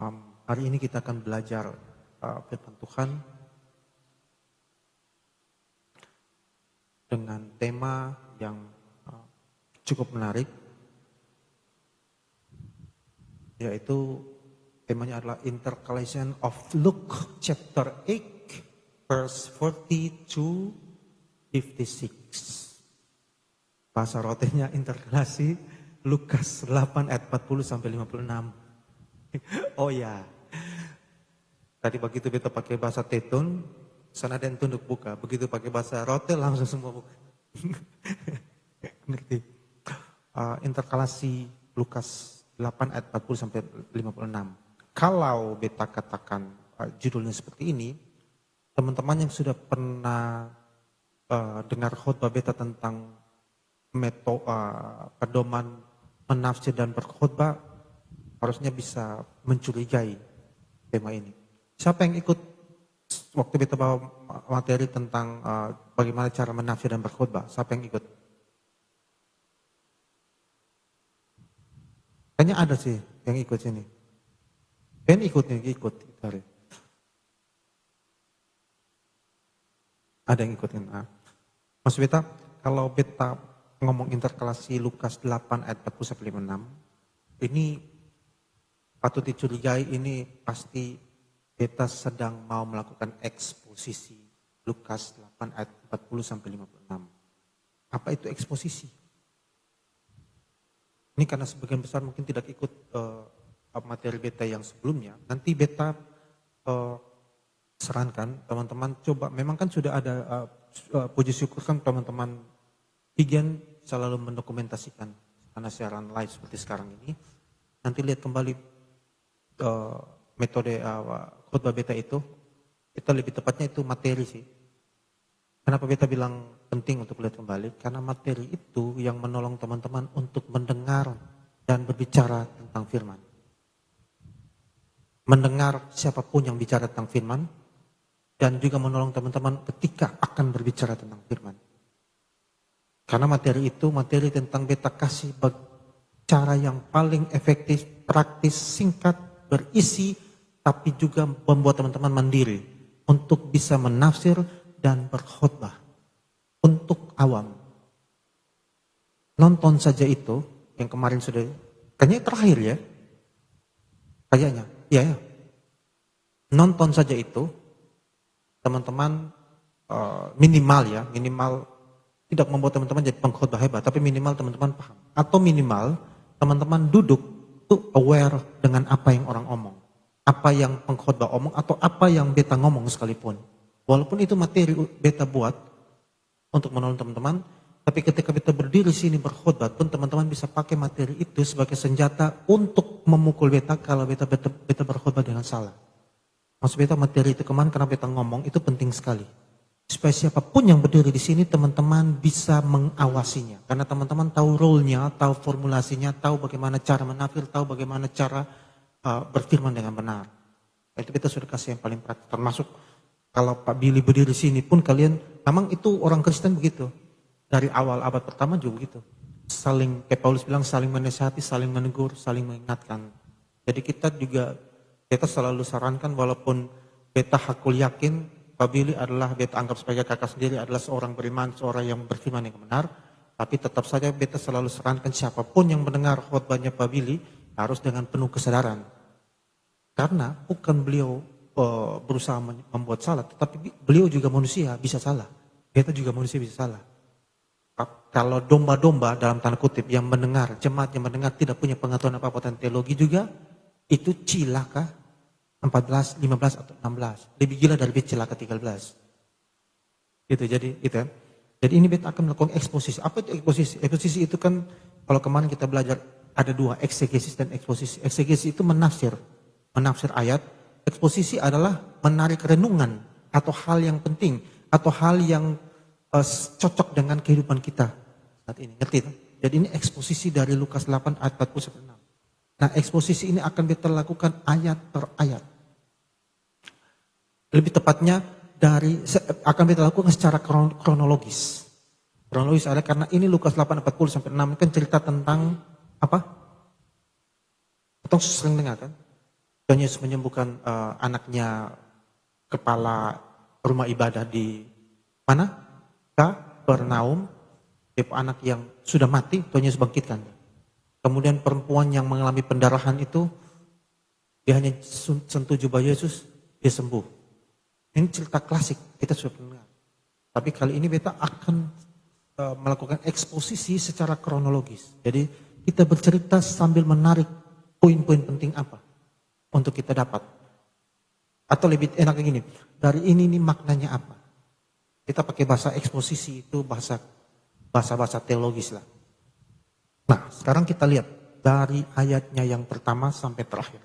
Hari ini kita akan belajar firman Tuhan dengan tema yang cukup menarik, yaitu temanya adalah intercalation of Luke chapter 8 verse 40 to 56. Bahasa rotenya interkalasi Lukas 8 ayat 40 sampai 56. Oh ya, tadi begitu beta pakai bahasa Tetun, sana dan tunduk buka. Begitu pakai bahasa rote langsung semua buka. Ngerti? Interkalasi Lukas 8 ayat 40 sampai 56. Kalau beta katakan judulnya seperti ini, teman-teman yang sudah pernah dengar khotbah beta tentang pedoman menafsir dan berkhotbah, harusnya bisa mencurigai tema ini. Siapa yang ikut waktu beta bawa materi tentang bagaimana cara menafsir dan berkhotbah? Siapa yang ikut? Kayaknya ada sih yang ikut sini. Ben ikut nih, ikut. Sorry. Ada yang ikutin. Mas beta, kalau beta ngomong interkalasi Lukas 8 ayat 40 sampai 56, ini patut dicurigai, ini pasti beta sedang mau melakukan eksposisi Lukas 8 ayat 40 sampai 56. Apa itu eksposisi? Ini karena sebagian besar mungkin tidak ikut materi beta yang sebelumnya. Nanti beta sarankan teman-teman coba, memang kan sudah ada puji syukur kan teman-teman Pigen selalu mendokumentasikan karena siaran live seperti sekarang ini. Nanti lihat kembali metode khotbah beta itu lebih tepatnya itu materi sih. Kenapa beta bilang penting untuk lihat kembali? Karena materi itu yang menolong teman-teman untuk mendengar dan berbicara tentang firman. Mendengar siapapun yang bicara tentang firman dan juga menolong teman-teman ketika akan berbicara tentang firman. Karena materi itu materi tentang beta kasih cara yang paling efektif, praktis, singkat, berisi, tapi juga membuat teman-teman mandiri untuk bisa menafsir dan berkhotbah untuk awam. Nonton saja itu, yang kemarin sudah, kayaknya terakhir ya, kayaknya, iya ya. Nonton saja itu, teman-teman minimal tidak membuat teman-teman jadi pengkhotbah hebat, tapi minimal teman-teman paham. Atau minimal teman-teman duduk aware dengan apa yang orang omong, apa yang pengkhotbah omong, atau apa yang beta ngomong sekalipun. Walaupun itu materi beta buat untuk menolong teman-teman, tapi ketika beta berdiri sini berkhotbah pun teman-teman bisa pakai materi itu sebagai senjata untuk memukul beta kalau beta berkhotbah dengan salah. Maksud beta materi itu kemana karena beta ngomong itu penting sekali. Supaya siapapun yang berdiri di sini teman-teman bisa mengawasinya. Karena teman-teman tahu role-nya, tahu formulasinya, tahu bagaimana cara menafsir, tahu bagaimana cara berfirman dengan benar. Itu kita sudah kasih yang paling praktis. Termasuk kalau Pak Billy berdiri di sini pun kalian, memang itu orang Kristen begitu. Dari awal abad pertama juga begitu. Saling, kayak Paulus bilang, saling menasihati, saling menegur, saling mengingatkan. Jadi kita selalu sarankan walaupun beta hakul yakin, Pak Billy adalah beta anggap sebagai kakak sendiri, adalah seorang beriman, seorang yang berfirman yang benar. Tapi tetap saja beta selalu sarankan siapapun yang mendengar khotbahnya Pak Billy harus dengan penuh kesadaran. Karena bukan beliau berusaha membuat salah, tetapi beliau juga manusia, bisa salah. Beta juga manusia bisa salah. Kalau domba-domba dalam tanda kutip yang mendengar, jemaat yang mendengar tidak punya pengetahuan apa-apa tentang teologi juga, itu cilaka. 14, 15 atau 16. Lebih gila dari celaka 13. Gitu, jadi itu ya. Jadi ini beta akan melakukan eksposisi. Apa itu eksposisi? Eksposisi itu kan kalau kemarin kita belajar ada dua, eksegesis dan eksposisi. Eksegesis itu menafsir ayat. Eksposisi adalah menarik renungan atau hal yang penting atau hal yang cocok dengan kehidupan kita saat ini. Ngerti itu? Jadi ini eksposisi dari Lukas 8 ayat 40-6. Nah, eksposisi ini akan beta lakukan ayat per ayat. Lebih tepatnya akan kita lakukan secara kronologis. Kronologis ada karena ini Lukas 8:40-6 kan cerita tentang apa? Atau sering dengar kan? Tuhan Yesus menyembuhkan anaknya kepala rumah ibadah di mana? Kapernaum. Dia anak yang sudah mati, Tuhan Yesus bangkitkan. Kemudian perempuan yang mengalami pendarahan itu, dia hanya sentuh jubah Yesus, dia sembuh. Ini cerita klasik, kita sudah pernah. Tapi kali ini beta akan melakukan eksposisi secara kronologis. Jadi kita bercerita sambil menarik poin-poin penting apa untuk kita dapat. Atau lebih enaknya gini, dari ini maknanya apa? Kita pakai bahasa eksposisi itu bahasa teologis lah. Nah, sekarang kita lihat dari ayatnya yang pertama sampai terakhir.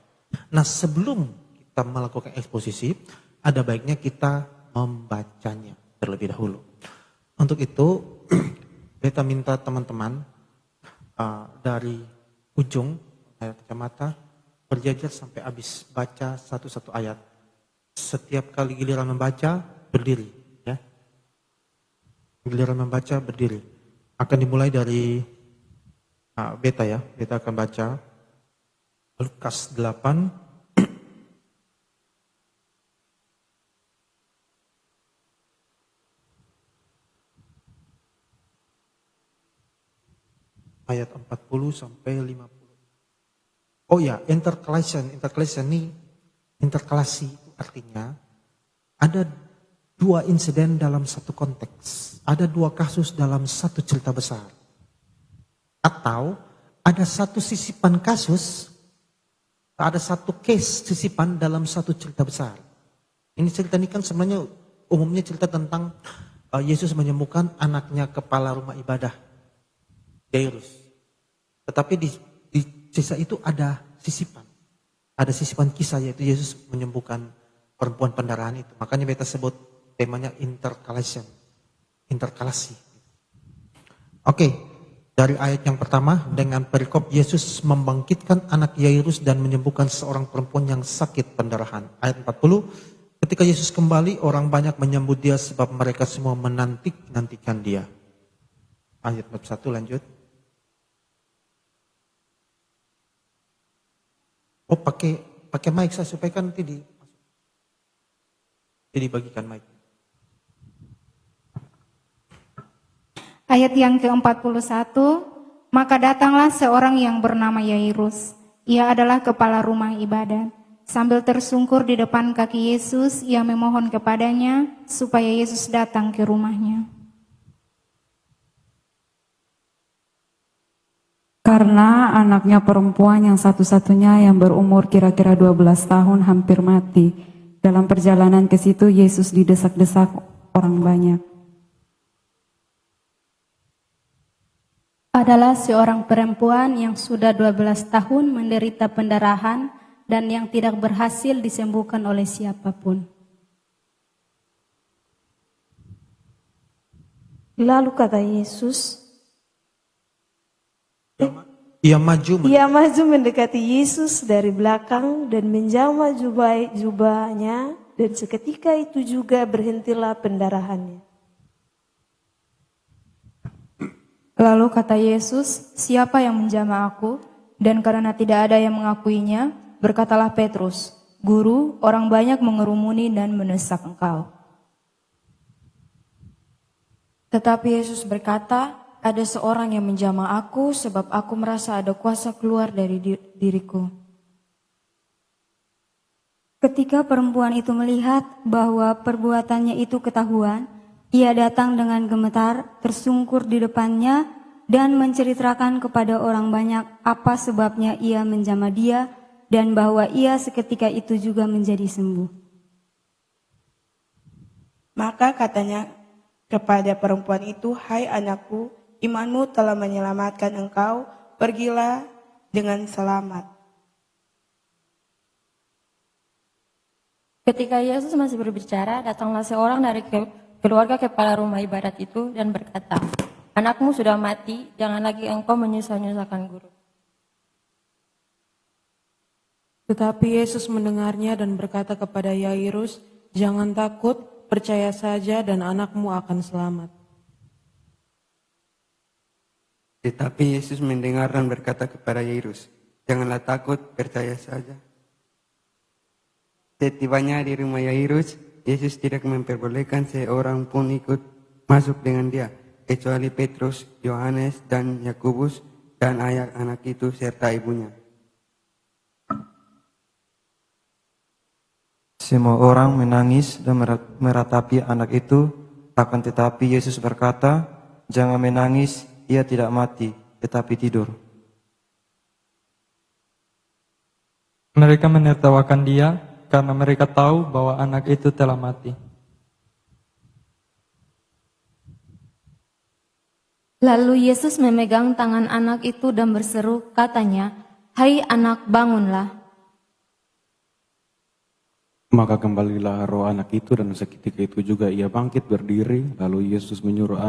Nah, sebelum kita melakukan eksposisi, ada baiknya kita membacanya terlebih dahulu. Untuk itu, beta minta teman-teman dari ujung ayat kacamata berjajar sampai habis baca satu-satu ayat. Setiap kali giliran membaca, berdiri. Ya. Giliran membaca, berdiri. Akan dimulai dari beta ya. Beta akan baca Lukas 8 ayat 40 sampai 50. Oh ya, intercalation ini, interkalasi itu artinya ada dua insiden dalam satu konteks, ada dua kasus dalam satu cerita besar. Atau ada satu sisipan kasus, ada satu case sisipan dalam satu cerita besar. Ini cerita ini kan sebenarnya umumnya cerita tentang Yesus menyembuhkan anaknya kepala rumah ibadah, Jairus. Tetapi di sisa itu ada sisipan. Ada sisipan kisah yaitu Yesus menyembuhkan perempuan pendarahan itu. Makanya beta sebut temanya intercalation. Interkalasi. Oke, dari ayat yang pertama dengan perikop Yesus membangkitkan anak Yairus dan menyembuhkan seorang perempuan yang sakit pendarahan. Ayat 40, ketika Yesus kembali orang banyak menyambut dia sebab mereka semua menantikan dia. Ayat 41 lanjut. Oh pakai mic saya supaya kan nanti dibagikan mic. Ayat yang ke-41, maka datanglah seorang yang bernama Yairus. Ia adalah kepala rumah ibadat. Sambil tersungkur di depan kaki Yesus, ia memohon kepadanya supaya Yesus datang ke rumahnya. Karena anaknya perempuan yang satu-satunya yang berumur kira-kira 12 tahun hampir mati. Dalam perjalanan ke situ Yesus didesak-desak orang banyak. Adalah seorang perempuan yang sudah 12 tahun menderita pendarahan dan yang tidak berhasil disembuhkan oleh siapapun. Lalu kata Yesus, Ia maju mendekati Yesus dari belakang dan menjamah jubahnya dan seketika itu juga berhentilah pendarahannya. Lalu kata Yesus, siapa yang menjamah aku? Dan karena tidak ada yang mengakuinya, berkatalah Petrus, Guru, orang banyak mengerumuni dan mendesak engkau. Tetapi Yesus berkata, ada seorang yang menjamah aku sebab aku merasa ada kuasa keluar dari diriku. Ketika perempuan itu melihat bahwa perbuatannya itu ketahuan, ia datang dengan gemetar, tersungkur di depannya, dan menceritakan kepada orang banyak apa sebabnya ia menjamah dia, dan bahwa ia seketika itu juga menjadi sembuh. Maka katanya kepada perempuan itu, hai anakku, imanmu telah menyelamatkan engkau, pergilah dengan selamat. Ketika Yesus masih berbicara, datanglah seorang dari keluarga kepala rumah ibadat itu dan berkata, anakmu sudah mati, jangan lagi engkau menyusah-nyusahkan guru. Tetapi Yesus mendengarnya dan berkata kepada Yairus, jangan takut, percaya saja dan anakmu akan selamat. Tetapi Yesus mendengar dan berkata kepada Yairus, janganlah takut, percaya saja. Setibanya di rumah Yairus, Yesus tidak memperbolehkan seorang pun ikut masuk dengan dia, kecuali Petrus, Yohanes, dan Yakobus, dan anak itu serta ibunya. Semua orang menangis dan meratapi anak itu, akan tetapi Yesus berkata, "Jangan menangis, ia tidak mati, tetapi tidur." Mereka menertawakan dia karena mereka tahu bahwa anak itu telah mati. Lalu Yesus memegang tangan anak itu dan berseru, katanya, "Hai anak, bangunlah." Maka kembalilah roh anak itu dan seketika itu juga ia bangkit berdiri. Lalu Yesus menyuruh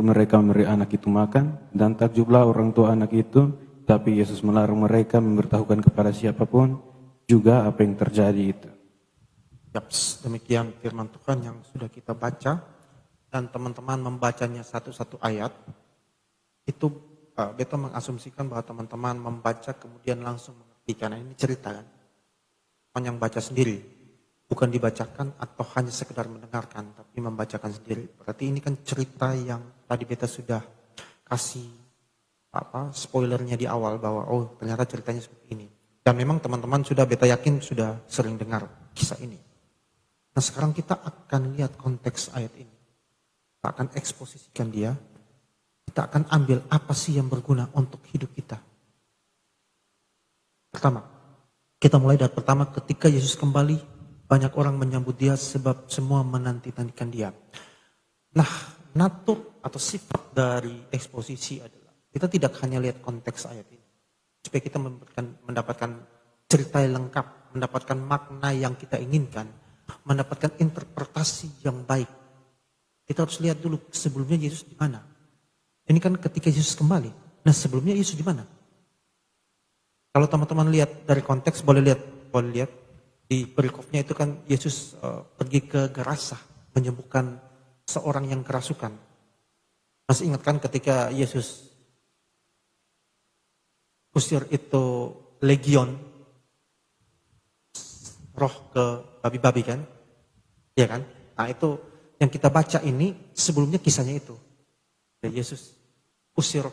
mereka memberi anak itu makan, dan takjublah orang tua anak itu. Tapi Yesus melarang mereka memberitahukan kepada siapapun juga apa yang terjadi itu. Yaps, demikian firman Tuhan yang sudah kita baca, dan teman-teman membacanya satu-satu ayat. Itu beta mengasumsikan bahwa teman-teman membaca kemudian langsung mengerti, karena ini cerita kan. Teman yang baca sendiri, bukan dibacakan atau hanya sekedar mendengarkan, tapi membacakan sendiri. Berarti ini kan cerita yang tadi beta sudah kasih spoilernya di awal, bahwa oh ternyata ceritanya seperti ini. Dan memang teman-teman sudah, beta yakin sudah sering dengar kisah ini. Nah sekarang kita akan lihat konteks ayat ini. Kita akan eksposisikan dia. Kita akan ambil apa sih yang berguna untuk hidup kita. Pertama, kita mulai dari pertama, ketika Yesus kembali, banyak orang menyambut dia sebab semua menanti-nantikan dia. Nah, natur atau sifat dari eksposisi adalah kita tidak hanya lihat konteks ayat ini, supaya kita mendapatkan cerita yang lengkap, mendapatkan makna yang kita inginkan, mendapatkan interpretasi yang baik. Kita harus lihat dulu sebelumnya Yesus di mana. Ini kan ketika Yesus kembali. Nah sebelumnya Yesus di mana? Kalau teman-teman lihat dari konteks, boleh lihat di perikopnya itu kan Yesus pergi ke Gerasa menyembuhkan seorang yang kerasukan. Masih ingat kan ketika Yesus usir itu legion roh ke babi-babi kan, ya kan? Nah itu yang kita baca ini sebelumnya kisahnya itu. Dan Yesus usir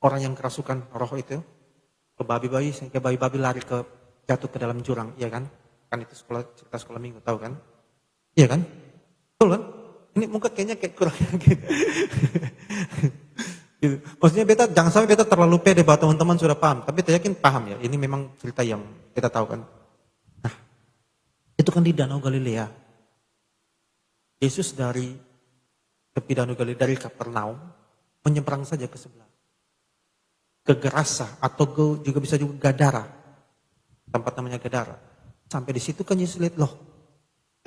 orang yang kerasukan roh itu ke babi-babi, sehingga babi-babi lari jatuh ke dalam jurang, ya kan? Kan itu cerita sekolah minggu, tahu kan? Iya kan? Betul kan? Ini muka kayaknya kayak kurang gitu. Gitu. Maksudnya jangan sampai beta terlalu pede bahwa teman-teman sudah paham, tapi beta yakin paham ya. Ini memang cerita yang kita tahu kan. Nah, itu kan di Danau Galilea. Yesus dari tepi Danau Galilea, dari Kapernaum menyeberang saja ke sebelah, ke Gerasa atau juga bisa juga Gadara, tempat namanya Gadara. Sampai di situ kan Yesus lihat, loh,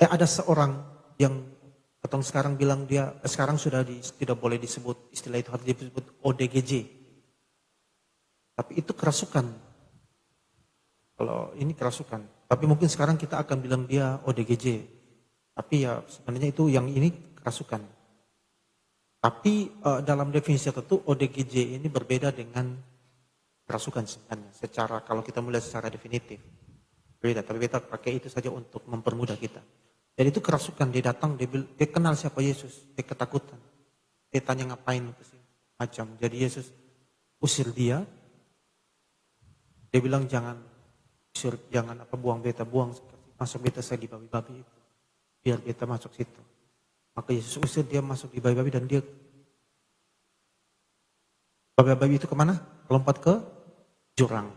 ada seorang yang atau sekarang bilang dia sekarang sudah tidak boleh disebut istilah itu, harus disebut ODGJ. Tapi itu kerasukan. Kalau ini kerasukan. Tapi mungkin sekarang kita akan bilang dia ODGJ. Tapi ya sebenarnya itu yang ini kerasukan. Tapi dalam definisi tertentu ODGJ ini berbeda dengan kerasukan sebenarnya. Secara kalau kita melihat secara definitif berbeda. Tapi kita pakai itu saja untuk mempermudah kita. Jadi itu kerasukan, dia datang, dia kenal siapa Yesus, dia ketakutan. Dia tanya ngapain ke sini, macam. Jadi Yesus usir dia. Dia bilang jangan buang beta, masuk beta saya di babi-babi itu. Biar beta masuk situ. Maka Yesus usir dia masuk di babi-babi dan dia babi-babi itu kemana? Lompat ke jurang.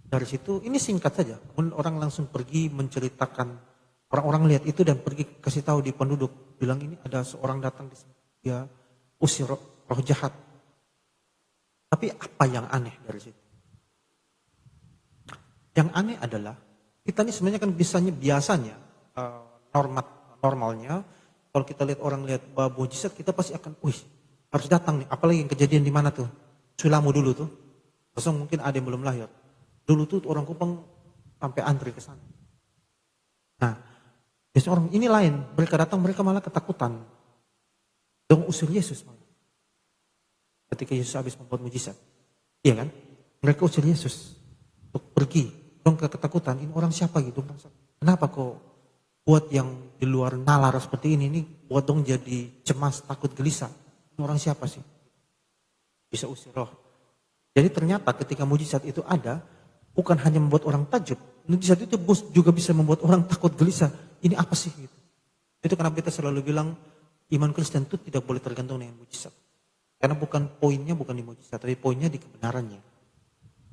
Dari situ, ini singkat saja. Orang langsung pergi menceritakan. Orang-orang lihat itu dan pergi kasih tahu di penduduk, bilang ini ada seorang datang di sini, dia usir roh jahat. Tapi apa yang aneh dari situ? Yang aneh adalah kita ini sebenarnya kan biasanya normalnya kalau kita lihat orang lihat mujizat kita pasti akan, harus datang nih. Apalagi yang kejadian di mana tuh? Sulamu dulu tuh, kosong mungkin ada yang belum lahir. Dulu tuh orang Kupang sampai antri ke sana. Nah, biasanya orang ini lain, mereka datang mereka malah ketakutan. Dong usir Yesus malah. Ketika Yesus habis membuat mujizat. Iya kan? Mereka usir Yesus untuk pergi dong ketakutan, ini orang siapa gitu. Kenapa kok buat yang di luar nalar seperti ini buat dong jadi cemas, takut, gelisah. Ini orang siapa sih? Bisa usir roh. Jadi ternyata ketika mujizat itu ada, bukan hanya membuat orang takjub, mujizat itu juga bisa membuat orang takut, gelisah. Ini apa sih gitu. Itu kenapa kita selalu bilang iman Kristen itu tidak boleh tergantung dengan mujizat. Karena poinnya bukan di mujizat, tapi poinnya di kebenarannya.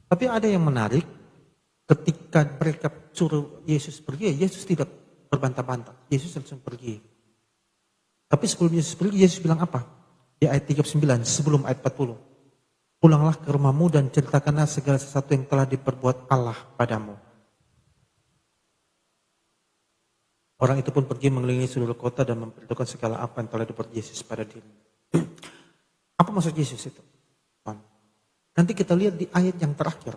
Tapi ada yang menarik, ketika mereka suruh Yesus pergi, Yesus tidak berbantah-bantah. Yesus langsung pergi. Tapi sebelum Yesus pergi, Yesus bilang apa? Di ayat 39, sebelum ayat 40. Pulanglah ke rumahmu dan ceritakanlah segala sesuatu yang telah diperbuat Allah padamu. Orang itu pun pergi mengelilingi seluruh kota dan memberitahukan segala apa yang telah diperbuat Yesus pada dirinya. Apa maksud Yesus itu? Nanti kita lihat di ayat yang terakhir.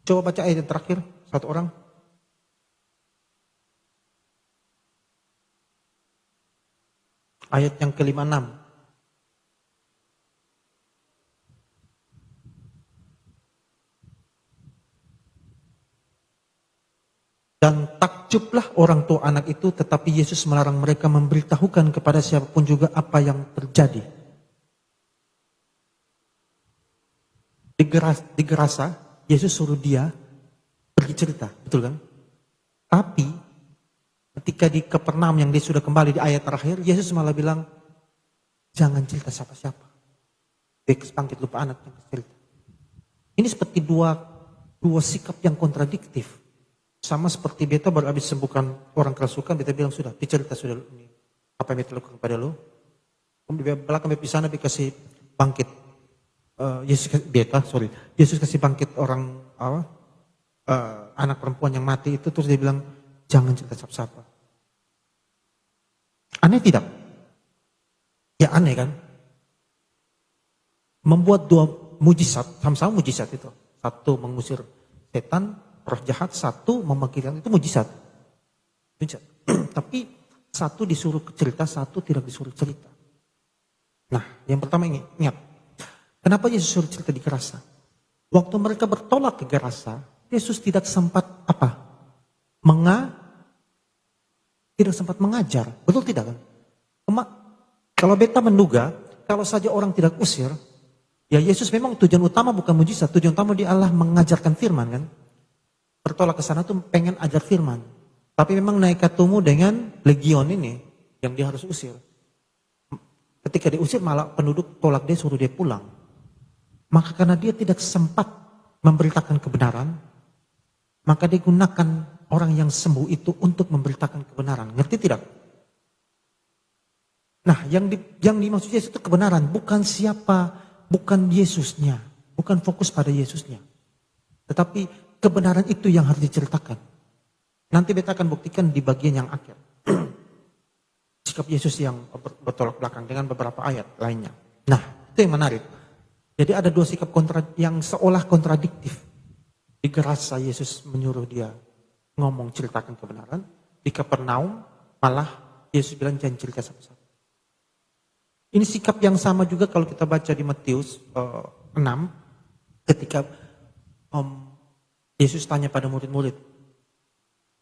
Coba baca ayat yang terakhir, satu orang. Ayat yang ke-56. Dan takjublah orang tua anak itu, tetapi Yesus melarang mereka memberitahukan kepada siapapun juga apa yang terjadi. Di Gerasa, Yesus suruh dia pergi cerita, betul kan? Tapi ketika di Kapernaum yang dia sudah kembali di ayat terakhir, Yesus malah bilang, jangan cerita siapa-siapa. Dia bangkit lupa anak yang cerita. Ini seperti dua sikap yang kontradiktif. Sama seperti beta baru habis sembuhkan orang kerasukan, beta bilang sudah, dicerita sudah ini. Apa yang beta lakukan pada lo? Kemudian di belakang beta sana beta kasih bangkit. Yesus kasih bangkit orang anak perempuan yang mati itu, terus dia bilang jangan cerita siapa-siapa. Aneh tidak? Ya aneh kan? Membuat dua mujizat, sama-sama mujizat itu. Satu mengusir setan, roh jahat, satu membangkitkan, itu mujizat. Tapi satu disuruh cerita, satu tidak disuruh cerita. Nah, yang pertama ingat. Kenapa Yesus suruh cerita di Gerasa? Waktu mereka bertolak ke Gerasa, Yesus tidak sempat tidak sempat mengajar. Betul tidak kan? Kalau beta menduga, kalau saja orang tidak usir, ya Yesus memang tujuan utama bukan mujizat, tujuan utama dia Allah mengajarkan firman kan? Bertolak ke sana tuh pengen ajar firman. Tapi memang naik ketemu dengan legion ini yang dia harus usir. Ketika diusir malah penduduk tolak dia, suruh dia pulang. Maka karena dia tidak sempat memberitakan kebenaran, maka dia gunakan orang yang sembuh itu untuk memberitakan kebenaran. Ngerti tidak? Nah, yang dimaksud Yesus itu kebenaran, bukan siapa, bukan Yesusnya, bukan fokus pada Yesusnya. Tetapi kebenaran itu yang harus diceritakan. Nanti beta akan buktikan di bagian yang akhir. Sikap Yesus yang bertolak belakang dengan beberapa ayat lainnya. Nah, itu yang menarik. Jadi ada dua sikap yang seolah kontradiktif. Di Gerasa Yesus menyuruh dia ngomong ceritakan kebenaran. Di Kapernaum malah Yesus bilang jangan cerita siapa-siapa. Ini sikap yang sama juga kalau kita baca di Matius 6. Ketika Yesus tanya pada murid-murid,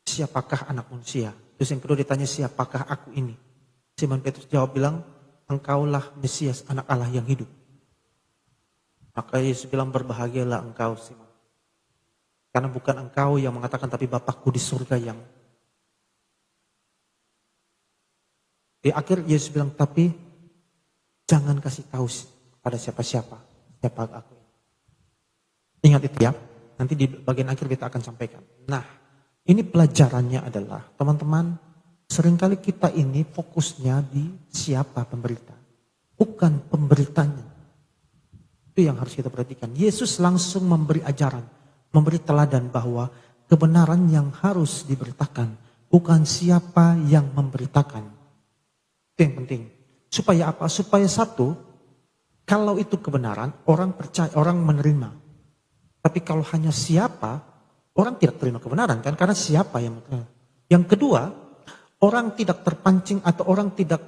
siapakah anak manusia? Terus yang kedua ditanya, siapakah aku ini? Simon Petrus jawab bilang, engkaulah Mesias, anak Allah yang hidup. Maka Yesus bilang, berbahagialah engkau Simon. Karena bukan engkau yang mengatakan, tapi Bapakku di surga yang. Di akhir Yesus bilang, tapi jangan kasih tahu pada siapa-siapa, siapa aku. Ingat itu ya, nanti di bagian akhir kita akan sampaikan. Nah, ini pelajarannya adalah, teman-teman, seringkali kita ini fokusnya di siapa pemberita, bukan pemberitanya. Itu yang harus kita perhatikan. Yesus langsung memberi ajaran, memberi teladan bahwa kebenaran yang harus diberitakan, bukan siapa yang memberitakan. Itu yang penting. Supaya apa? Supaya satu, kalau itu kebenaran, orang percaya, orang menerima. Tapi kalau hanya siapa, orang tidak terima kebenaran kan? Karena siapa yang menerima. Yang kedua, orang tidak terpancing atau orang tidak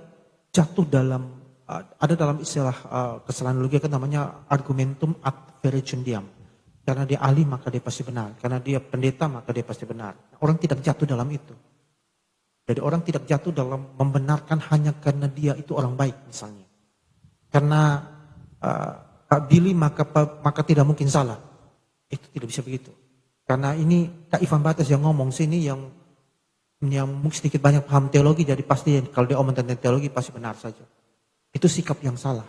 jatuh dalam, ada dalam istilah kesalahan logika kan namanya argumentum ad verecundiam. Karena dia ahli maka dia pasti benar. Karena dia pendeta maka dia pasti benar. Orang tidak jatuh dalam itu. Jadi orang tidak jatuh dalam membenarkan hanya karena dia itu orang baik misalnya. Karena Pak Billy maka tidak mungkin salah. Itu tidak bisa begitu. Karena ini Kak Ivan Batas yang ngomong sini yang sedikit banyak paham teologi, jadi pasti kalau dia omong tentang teologi pasti benar saja. Itu sikap yang salah.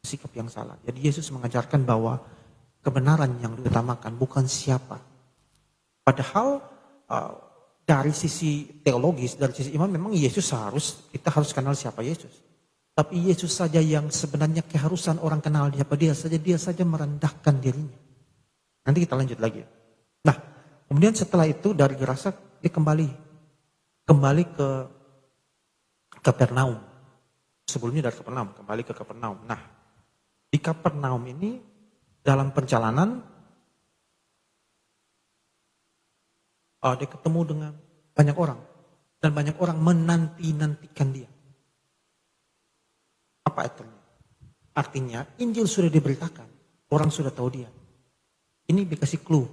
Sikap yang salah. Jadi Yesus mengajarkan bahwa kebenaran yang diutamakan bukan siapa. Padahal dari sisi teologis, dari sisi iman memang kita harus kenal siapa Yesus. Tapi Yesus saja yang sebenarnya keharusan orang kenal siapa dia saja merendahkan dirinya. Nanti kita lanjut lagi. Nah, kemudian setelah itu dari Gerasa dia kembali ke Kapernaum. Sebelumnya dari Kapernaum, kembali ke Kapernaum. Nah, di Kapernaum ini dalam perjalanan dia ketemu dengan banyak orang. Dan banyak orang menanti-nantikan dia. Apa artinya? Artinya Injil sudah diberitakan. Orang sudah tahu dia. Ini dikasih clue.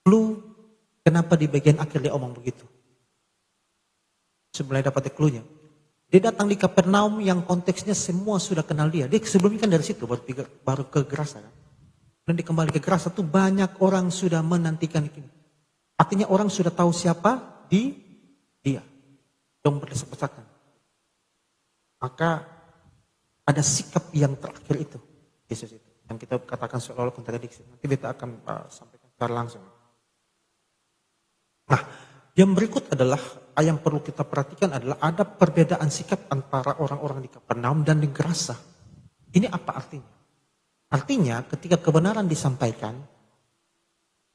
Clue kenapa di bagian akhir dia omong begitu. Sebenarnya dapat clue-nya. Dia datang di Kapernaum yang konteksnya semua sudah kenal dia. Dia sebelumnya kan dari situ baru ke Gerasa kan. Dan dia kembali ke Gerasa tuh banyak orang sudah menantikan ini. Artinya orang sudah tahu siapa dia. Dong berdesak-desakan. Maka ada sikap yang terakhir itu. Yesus itu. Yang kita katakan seolah-olah kontradiksi. Nanti kita akan sampaikan secara langsung. Nah, yang berikut adalah yang perlu kita perhatikan adalah ada perbedaan sikap antara orang-orang di Kapernaum dan di Gerasa. Ini apa artinya? Artinya ketika kebenaran disampaikan,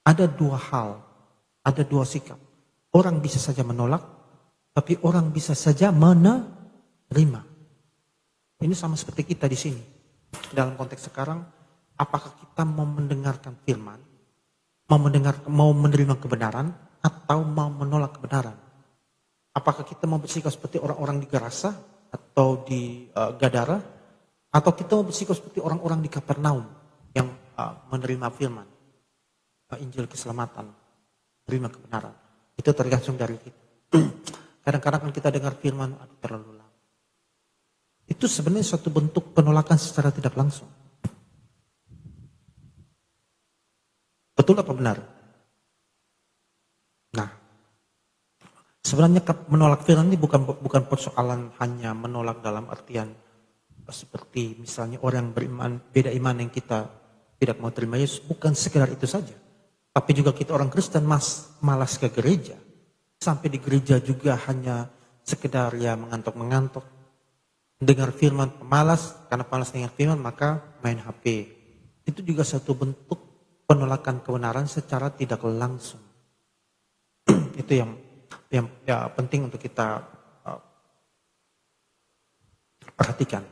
ada dua hal, ada dua sikap. Orang bisa saja menolak, tapi orang bisa saja menerima. Ini sama seperti kita di sini. Dalam konteks sekarang, apakah kita mau mendengarkan firman, mau menerima kebenaran, atau mau menolak kebenaran? Apakah kita mau bersikap seperti orang-orang di Gerasa atau di Gadara, atau kita mau bersikap seperti orang-orang di Kapernaum yang menerima firman, Injil keselamatan, menerima kebenaran? Itu tergantung dari kita. Kadang-kadang kan kita dengar firman, aduh terlalu lama. Itu sebenarnya suatu bentuk penolakan secara tidak langsung. Betul apa benar? Nah, sebenarnya menolak firman ini bukan persoalan hanya menolak dalam artian seperti misalnya orang beriman, beda iman yang kita tidak mau terima Yesus. Bukan sekedar itu saja. Tapi juga kita orang Kristen malas ke gereja. Sampai di gereja juga hanya sekedar ya mengantuk-mengantuk. Dengar firman pemalas, karena malas dengar firman maka main HP. Itu juga satu bentuk penolakan kebenaran secara tidak langsung. Itu yang ya, penting untuk kita perhatikan.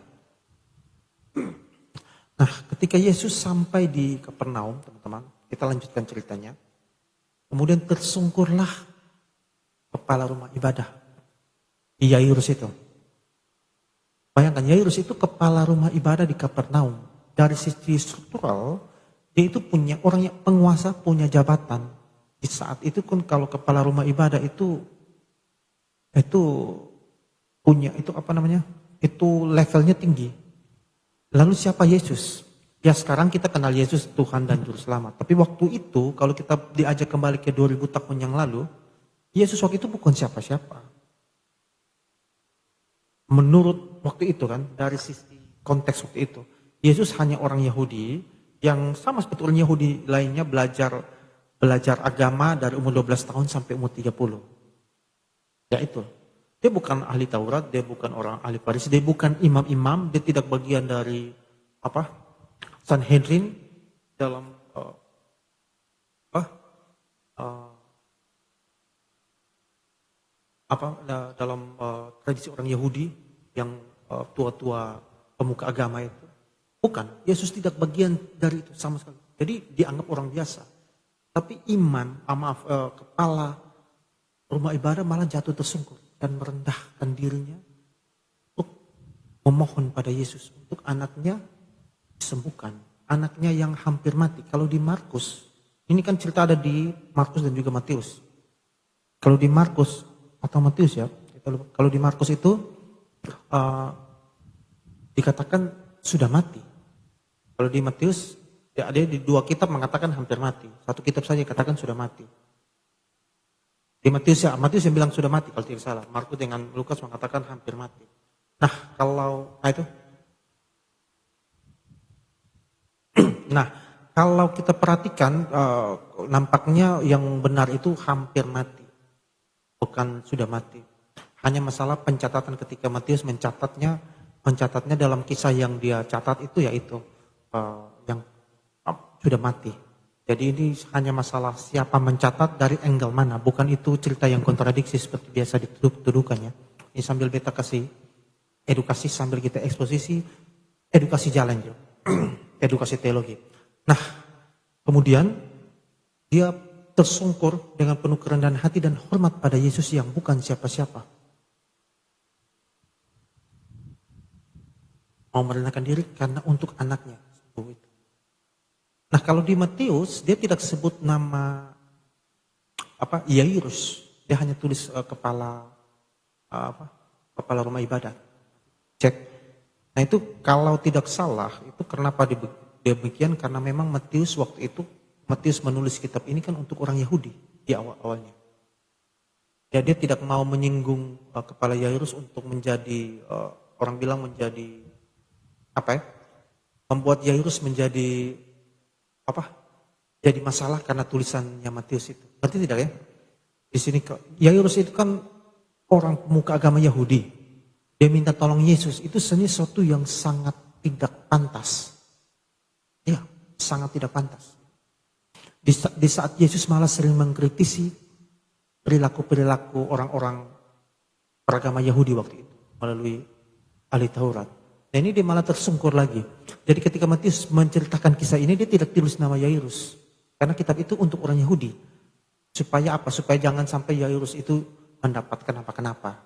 Nah, ketika Yesus sampai di Kapernaum, teman-teman, kita lanjutkan ceritanya. Kemudian tersungkurlah kepala rumah ibadah di Yairus itu. Bayangkan, Yairus itu kepala rumah ibadah di Kapernaum. Dari sisi struktural, dia itu punya orang yang penguasa, punya jabatan. Di saat itu kan kalau kepala rumah ibadah itu punya itu levelnya tinggi. Lalu siapa Yesus? Ya sekarang kita kenal Yesus Tuhan dan Juru Selamat. Tapi waktu itu kalau kita diajak kembali ke 2000 tahun yang lalu, Yesus waktu itu bukan siapa-siapa. Menurut waktu itu kan, dari sisi konteks waktu itu, Yesus hanya orang Yahudi yang sama seperti orang Yahudi lainnya belajar agama dari umur 12 tahun sampai umur 30. Ya itu. Dia bukan ahli Taurat, dia bukan orang ahli Farisi, dia bukan imam-imam, dia tidak bagian dari Sanhedrin dalam dalam tradisi orang Yahudi yang tua-tua pemuka agama itu. Bukan, Yesus tidak bagian dari itu sama sekali. Jadi dianggap orang biasa. Tapi kepala rumah ibadah malah jatuh tersungkur dan merendahkan dirinya untuk memohon pada Yesus untuk anaknya disembuhkan, anaknya yang hampir mati. Kalau di Markus, ini kan cerita ada di Markus dan juga Matius. Kalau di Markus atau Matius ya, kalau di Markus itu dikatakan sudah mati. Kalau di Matius, ya ada di 2 kitab mengatakan hampir mati. 1 kitab saja katakan sudah mati. Di Matius yang bilang sudah mati kalau tidak salah. Markus dengan Lukas mengatakan hampir mati. Nah itu. Nah kalau kita perhatikan nampaknya yang benar itu hampir mati. Bukan sudah mati. Hanya masalah pencatatan ketika Matius mencatatnya dalam kisah yang dia catat itu yaitu yang sudah mati. Jadi ini hanya masalah siapa mencatat dari angle mana, bukan itu cerita yang kontradiksi seperti biasa dituduhkannya. Ini sambil beta kasih edukasi sambil kita eksposisi, edukasi jalan juga, edukasi teologi. Nah, kemudian dia tersungkur dengan penuh kerendahan hati dan hormat pada Yesus yang bukan siapa-siapa. Mau merendahkan diri karena untuk anaknya. Nah kalau di Matius dia tidak sebut nama Yairus, dia hanya tulis kepala rumah ibadah. Cek. Nah itu kalau tidak salah itu kenapa demikian karena memang Matius waktu itu Matius menulis kitab ini kan untuk orang Yahudi di awalnya. Ya dia tidak mau menyinggung kepala Yairus untuk menjadi orang bilang menjadi membuat Yairus menjadi jadi masalah karena tulisannya Matius itu. Berarti tidak ya? Di sini Yairus itu kan orang pemuka agama Yahudi. Dia minta tolong Yesus. Itu sebenarnya sesuatu yang sangat tidak pantas. Iya, sangat tidak pantas. Di saat Yesus malah sering mengkritisi perilaku-perilaku orang-orang beragama Yahudi waktu itu melalui ahli Taurat. Dan ini dia malah tersungkur lagi. Jadi ketika Matius menceritakan kisah ini dia tidak tulis nama Yairus. Karena kitab itu untuk orang Yahudi. Supaya apa? Supaya jangan sampai Yairus itu mendapatkan apa-kenapa.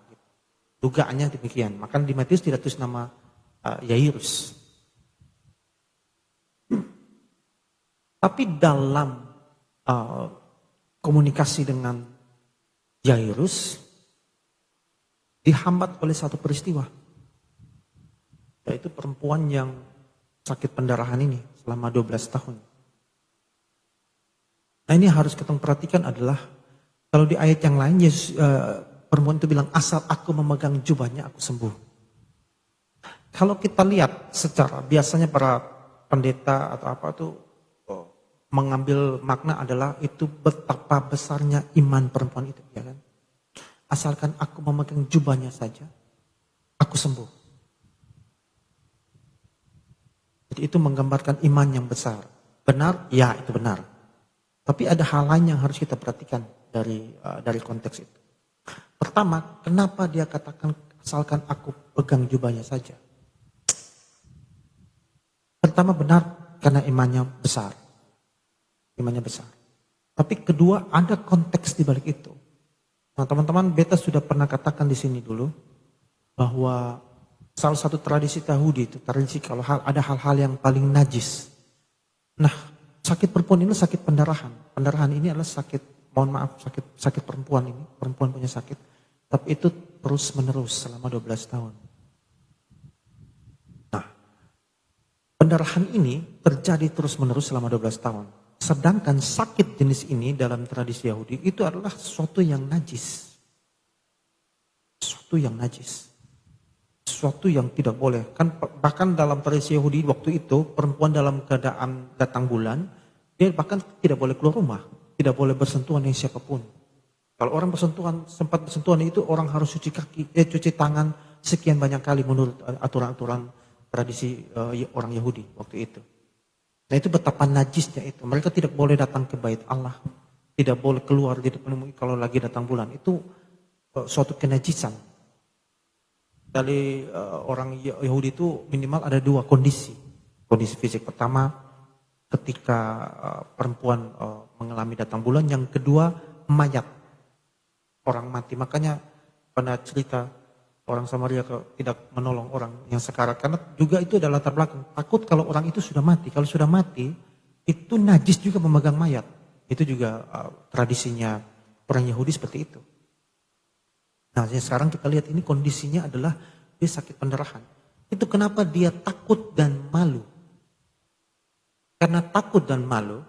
Dugaannya demikian. Maka di Matius tidak tulis nama Yairus. Tapi dalam komunikasi dengan Yairus dihambat oleh satu peristiwa. Yaitu perempuan yang sakit pendarahan ini selama 12 tahun. Nah ini harus kita perhatikan adalah kalau di ayat yang lain Yesus, perempuan itu bilang asal aku memegang jubahnya aku sembuh. Kalau kita lihat secara biasanya para pendeta atau apa itu mengambil makna adalah itu betapa besarnya iman perempuan itu, ya kan? Asalkan aku memegang jubahnya saja, aku sembuh. Jadi itu menggambarkan iman yang besar. Benar? Ya, itu benar. Tapi ada hal lain yang harus kita perhatikan dari konteks itu. Pertama, kenapa dia katakan asalkan aku pegang jubahnya saja? Pertama benar karena imannya besar. Imannya besar. Tapi kedua ada konteks di balik itu. Nah teman-teman, beta sudah pernah katakan di sini dulu bahwa salah satu tradisi Yahudi itu tradisi kalau ada hal-hal yang paling najis. Nah, sakit perempuan ini sakit pendarahan. Pendarahan ini adalah sakit, mohon maaf, sakit perempuan ini. Perempuan punya sakit. Tapi itu terus menerus selama 12 tahun. Nah, pendarahan ini terjadi terus menerus selama 12 tahun. Sedangkan sakit jenis ini dalam tradisi Yahudi itu adalah sesuatu yang najis. Sesuatu yang najis. Sesuatu yang tidak boleh. Kan bahkan dalam tradisi Yahudi waktu itu perempuan dalam keadaan datang bulan, dia bahkan tidak boleh keluar rumah, tidak boleh bersentuhan dengan siapapun. Kalau orang sempat bersentuhan itu orang harus cuci tangan sekian banyak kali menurut aturan-aturan tradisi orang Yahudi waktu itu. Nah itu betapa najisnya itu. Mereka tidak boleh datang ke bait Allah, tidak boleh keluar kalau lagi datang bulan. Itu suatu kenajisan. Dari orang Yahudi itu minimal ada 2 kondisi. Kondisi fisik pertama ketika perempuan mengalami datang bulan. Yang kedua mayat, orang mati. Makanya pada cerita Orang Samaria tidak menolong orang yang sekarat. Karena juga itu adalah latar belakang. Takut kalau orang itu sudah mati. Kalau sudah mati, itu najis juga memegang mayat. Itu juga tradisinya orang Yahudi seperti itu. Nah sekarang kita lihat ini kondisinya adalah dia sakit pendarahan. Itu kenapa dia takut dan malu. Karena takut dan malu,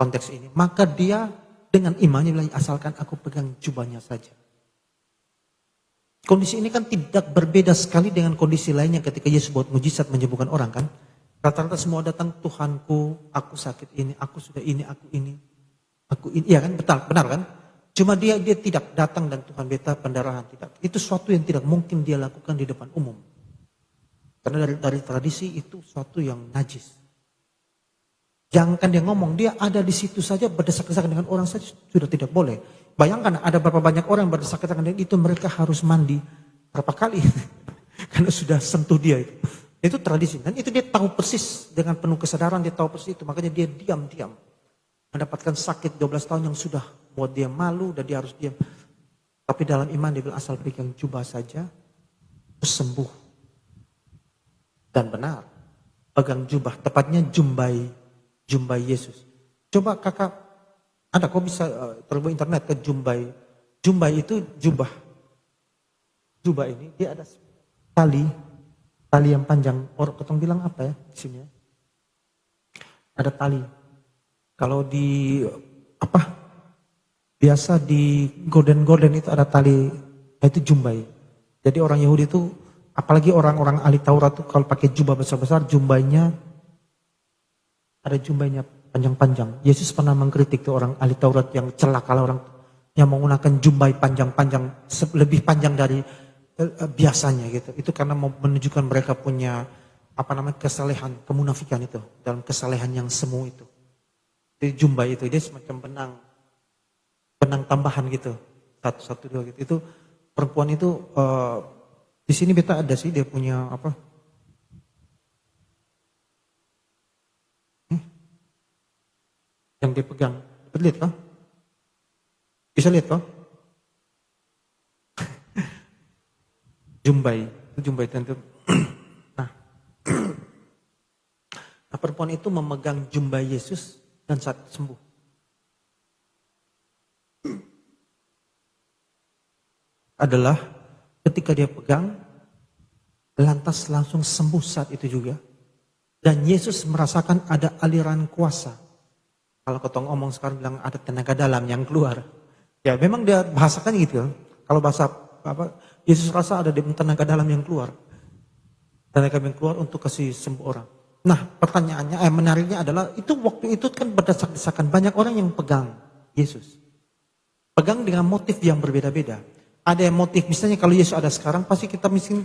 konteks ini, maka dia dengan imannya bilang, asalkan aku pegang jubahnya saja. Kondisi ini kan tidak berbeda sekali dengan kondisi lainnya ketika Yesus buat mujizat menyembuhkan orang kan. Rata-rata semua datang, Tuhanku, aku sakit ini, aku sudah ini, aku ini. Iya kan, benar kan? Cuma dia tidak datang dan Tuhan beta pendarahan, tidak. Itu suatu yang tidak mungkin dia lakukan di depan umum. Karena dari tradisi itu suatu yang najis. Jangankan dia ngomong, dia ada di situ saja berdesak-desakan dengan orang saja sudah tidak boleh. Bayangkan ada berapa banyak orang yang berdesak-desakan dengan itu, mereka harus mandi berapa kali. Karena sudah sentuh dia itu. Itu tradisi. Dan itu dia tahu persis dengan penuh kesadaran, dia tahu persis itu. Makanya dia diam-diam. Mendapatkan sakit 12 tahun yang sudah buat dia malu dan dia harus diam. Tapi dalam iman dia bilang asal pegang jubah saja, terus sembuh. Dan benar. Pegang jubah, tepatnya jumbai Yesus. Coba kakak, ada kok bisa terhubung internet ke jumbai. Jumbai itu jubah. Jubah ini dia ada tali yang panjang. Orang ketong bilang apa ya di sini ya? Ada tali. Kalau di biasa di gorden itu ada tali, itu jumbai. Jadi orang Yahudi itu, apalagi orang-orang ahli Taurat itu kalau pakai jubah besar-besar, jumbainya ada jumbainya panjang-panjang. Yesus pernah mengkritik tuh orang ahli Taurat yang celaka kalau orang yang menggunakan jumbai panjang-panjang, lebih panjang dari biasanya gitu. Itu karena mau menunjukkan mereka punya kesalehan, kemunafikan itu dalam kesalehan yang semu itu. Jadi jumbai itu dia semacam benang tambahan gitu, 1, 2 gitu. Itu perempuan itu di sini beta ada sih dia punya yang dia pegang. Lihat kah? Bisa lihat kah? Jumbai tentu. Nah, perempuan itu memegang jumbai Yesus dan saat sembuh. Adalah ketika dia pegang, lantas langsung sembuh saat itu juga. Dan Yesus merasakan ada aliran kuasa. Kalau ketong omong sekarang bilang ada tenaga dalam yang keluar. Ya memang dia bahasakan gitu. Kalau bahasa Yesus rasa ada tenaga dalam yang keluar. Tenaga yang keluar untuk kasih sembuh orang. Nah pertanyaannya, menariknya adalah itu waktu itu kan berdesak-desakan banyak orang yang pegang Yesus. Pegang dengan motif yang berbeda-beda. Ada yang motif, misalnya kalau Yesus ada sekarang pasti kita mungkin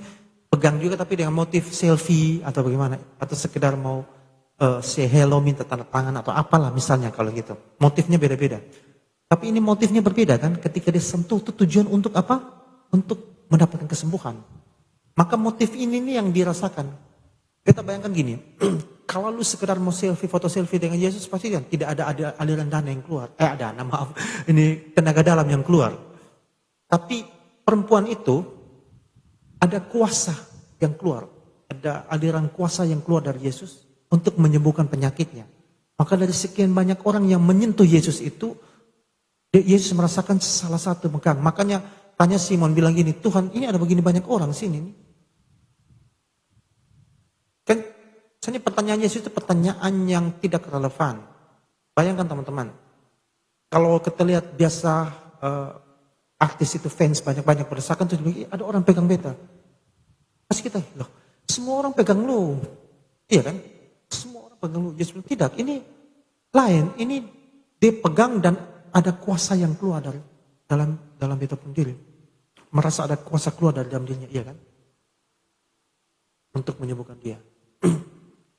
pegang juga tapi dengan motif selfie atau bagaimana. Atau sekedar mau say hello, minta tanda tangan atau apalah misalnya kalau gitu. Motifnya beda-beda. Tapi ini motifnya berbeda kan, ketika dia sentuh itu tujuan untuk apa? Untuk mendapatkan kesembuhan. Maka motif ini nih yang dirasakan. Kita bayangkan gini, kalau lu sekedar mau selfie, foto selfie dengan Yesus pasti kan tidak ada aliran dana yang keluar. Ini tenaga dalam yang keluar. Tapi perempuan itu ada kuasa yang keluar. Ada aliran kuasa yang keluar dari Yesus untuk menyembuhkan penyakitnya. Maka dari sekian banyak orang yang menyentuh Yesus itu, Yesus merasakan salah satu megang. Makanya tanya Simon bilang gini, Tuhan ini ada begini banyak orang sini. Kan misalnya pertanyaan Yesus itu pertanyaan yang tidak relevan. Bayangkan teman-teman, kalau kita lihat biasa artis itu fans banyak-banyak berdesakan, terus ada orang pegang beta. Pas kita, loh semua orang pegang lu. Iya kan? Semua orang pegang lu. Yesus bilang, tidak, ini lain. Ini dia pegang dan ada kuasa yang keluar dari dalam beta pun diri. Merasa ada kuasa keluar dari dalam dirinya, iya kan? Untuk menyembuhkan dia.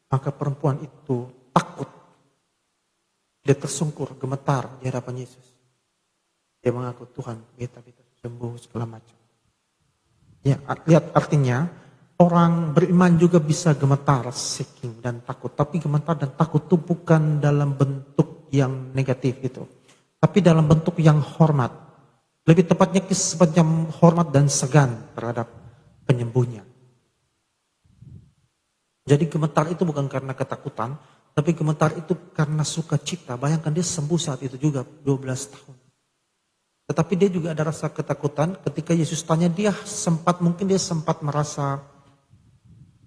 Maka perempuan itu takut. Dia tersungkur, gemetar di hadapan Yesus. Dia mengaku, Tuhan, beta sembuh segala macam. Ya, lihat artinya, orang beriman juga bisa gemetar, shaking dan takut. Tapi gemetar dan takut itu bukan dalam bentuk yang negatif gitu. Tapi dalam bentuk yang hormat. Lebih tepatnya semacam hormat dan segan terhadap penyembuhnya. Jadi gemetar itu bukan karena ketakutan, tapi gemetar itu karena sukacita. Bayangkan dia sembuh saat itu juga 12 tahun. Tetapi dia juga ada rasa ketakutan ketika Yesus tanya, mungkin dia sempat merasa,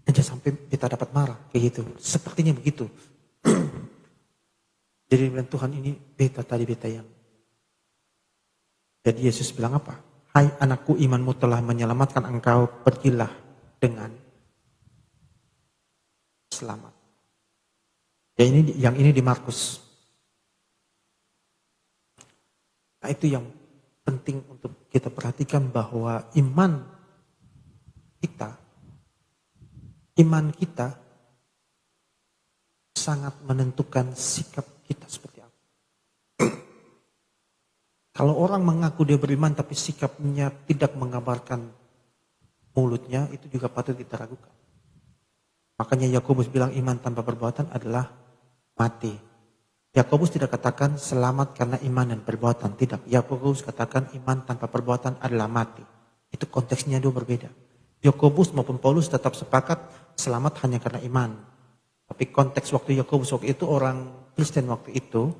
aja sampai kita dapat marah, kayak gitu. Sepertinya begitu. Jadi bilang, Tuhan ini beta yang. Jadi Yesus bilang apa? Hai anakku, imanmu telah menyelamatkan engkau, pergilah dengan selamat. Ya yang ini di Markus. Nah itu yang penting untuk kita perhatikan bahwa iman kita sangat menentukan sikap kita seperti apa. Kalau orang mengaku dia beriman tapi sikapnya tidak mengabarkan mulutnya, itu juga patut kita ragukan. Makanya Yakobus bilang iman tanpa perbuatan adalah mati. Yakobus tidak katakan selamat karena iman dan perbuatan, tidak. Yakobus katakan iman tanpa perbuatan adalah mati. Itu konteksnya dua berbeda. Yakobus maupun Paulus tetap sepakat selamat hanya karena iman. Tapi konteks waktu Yakobus waktu itu, orang Kristen waktu itu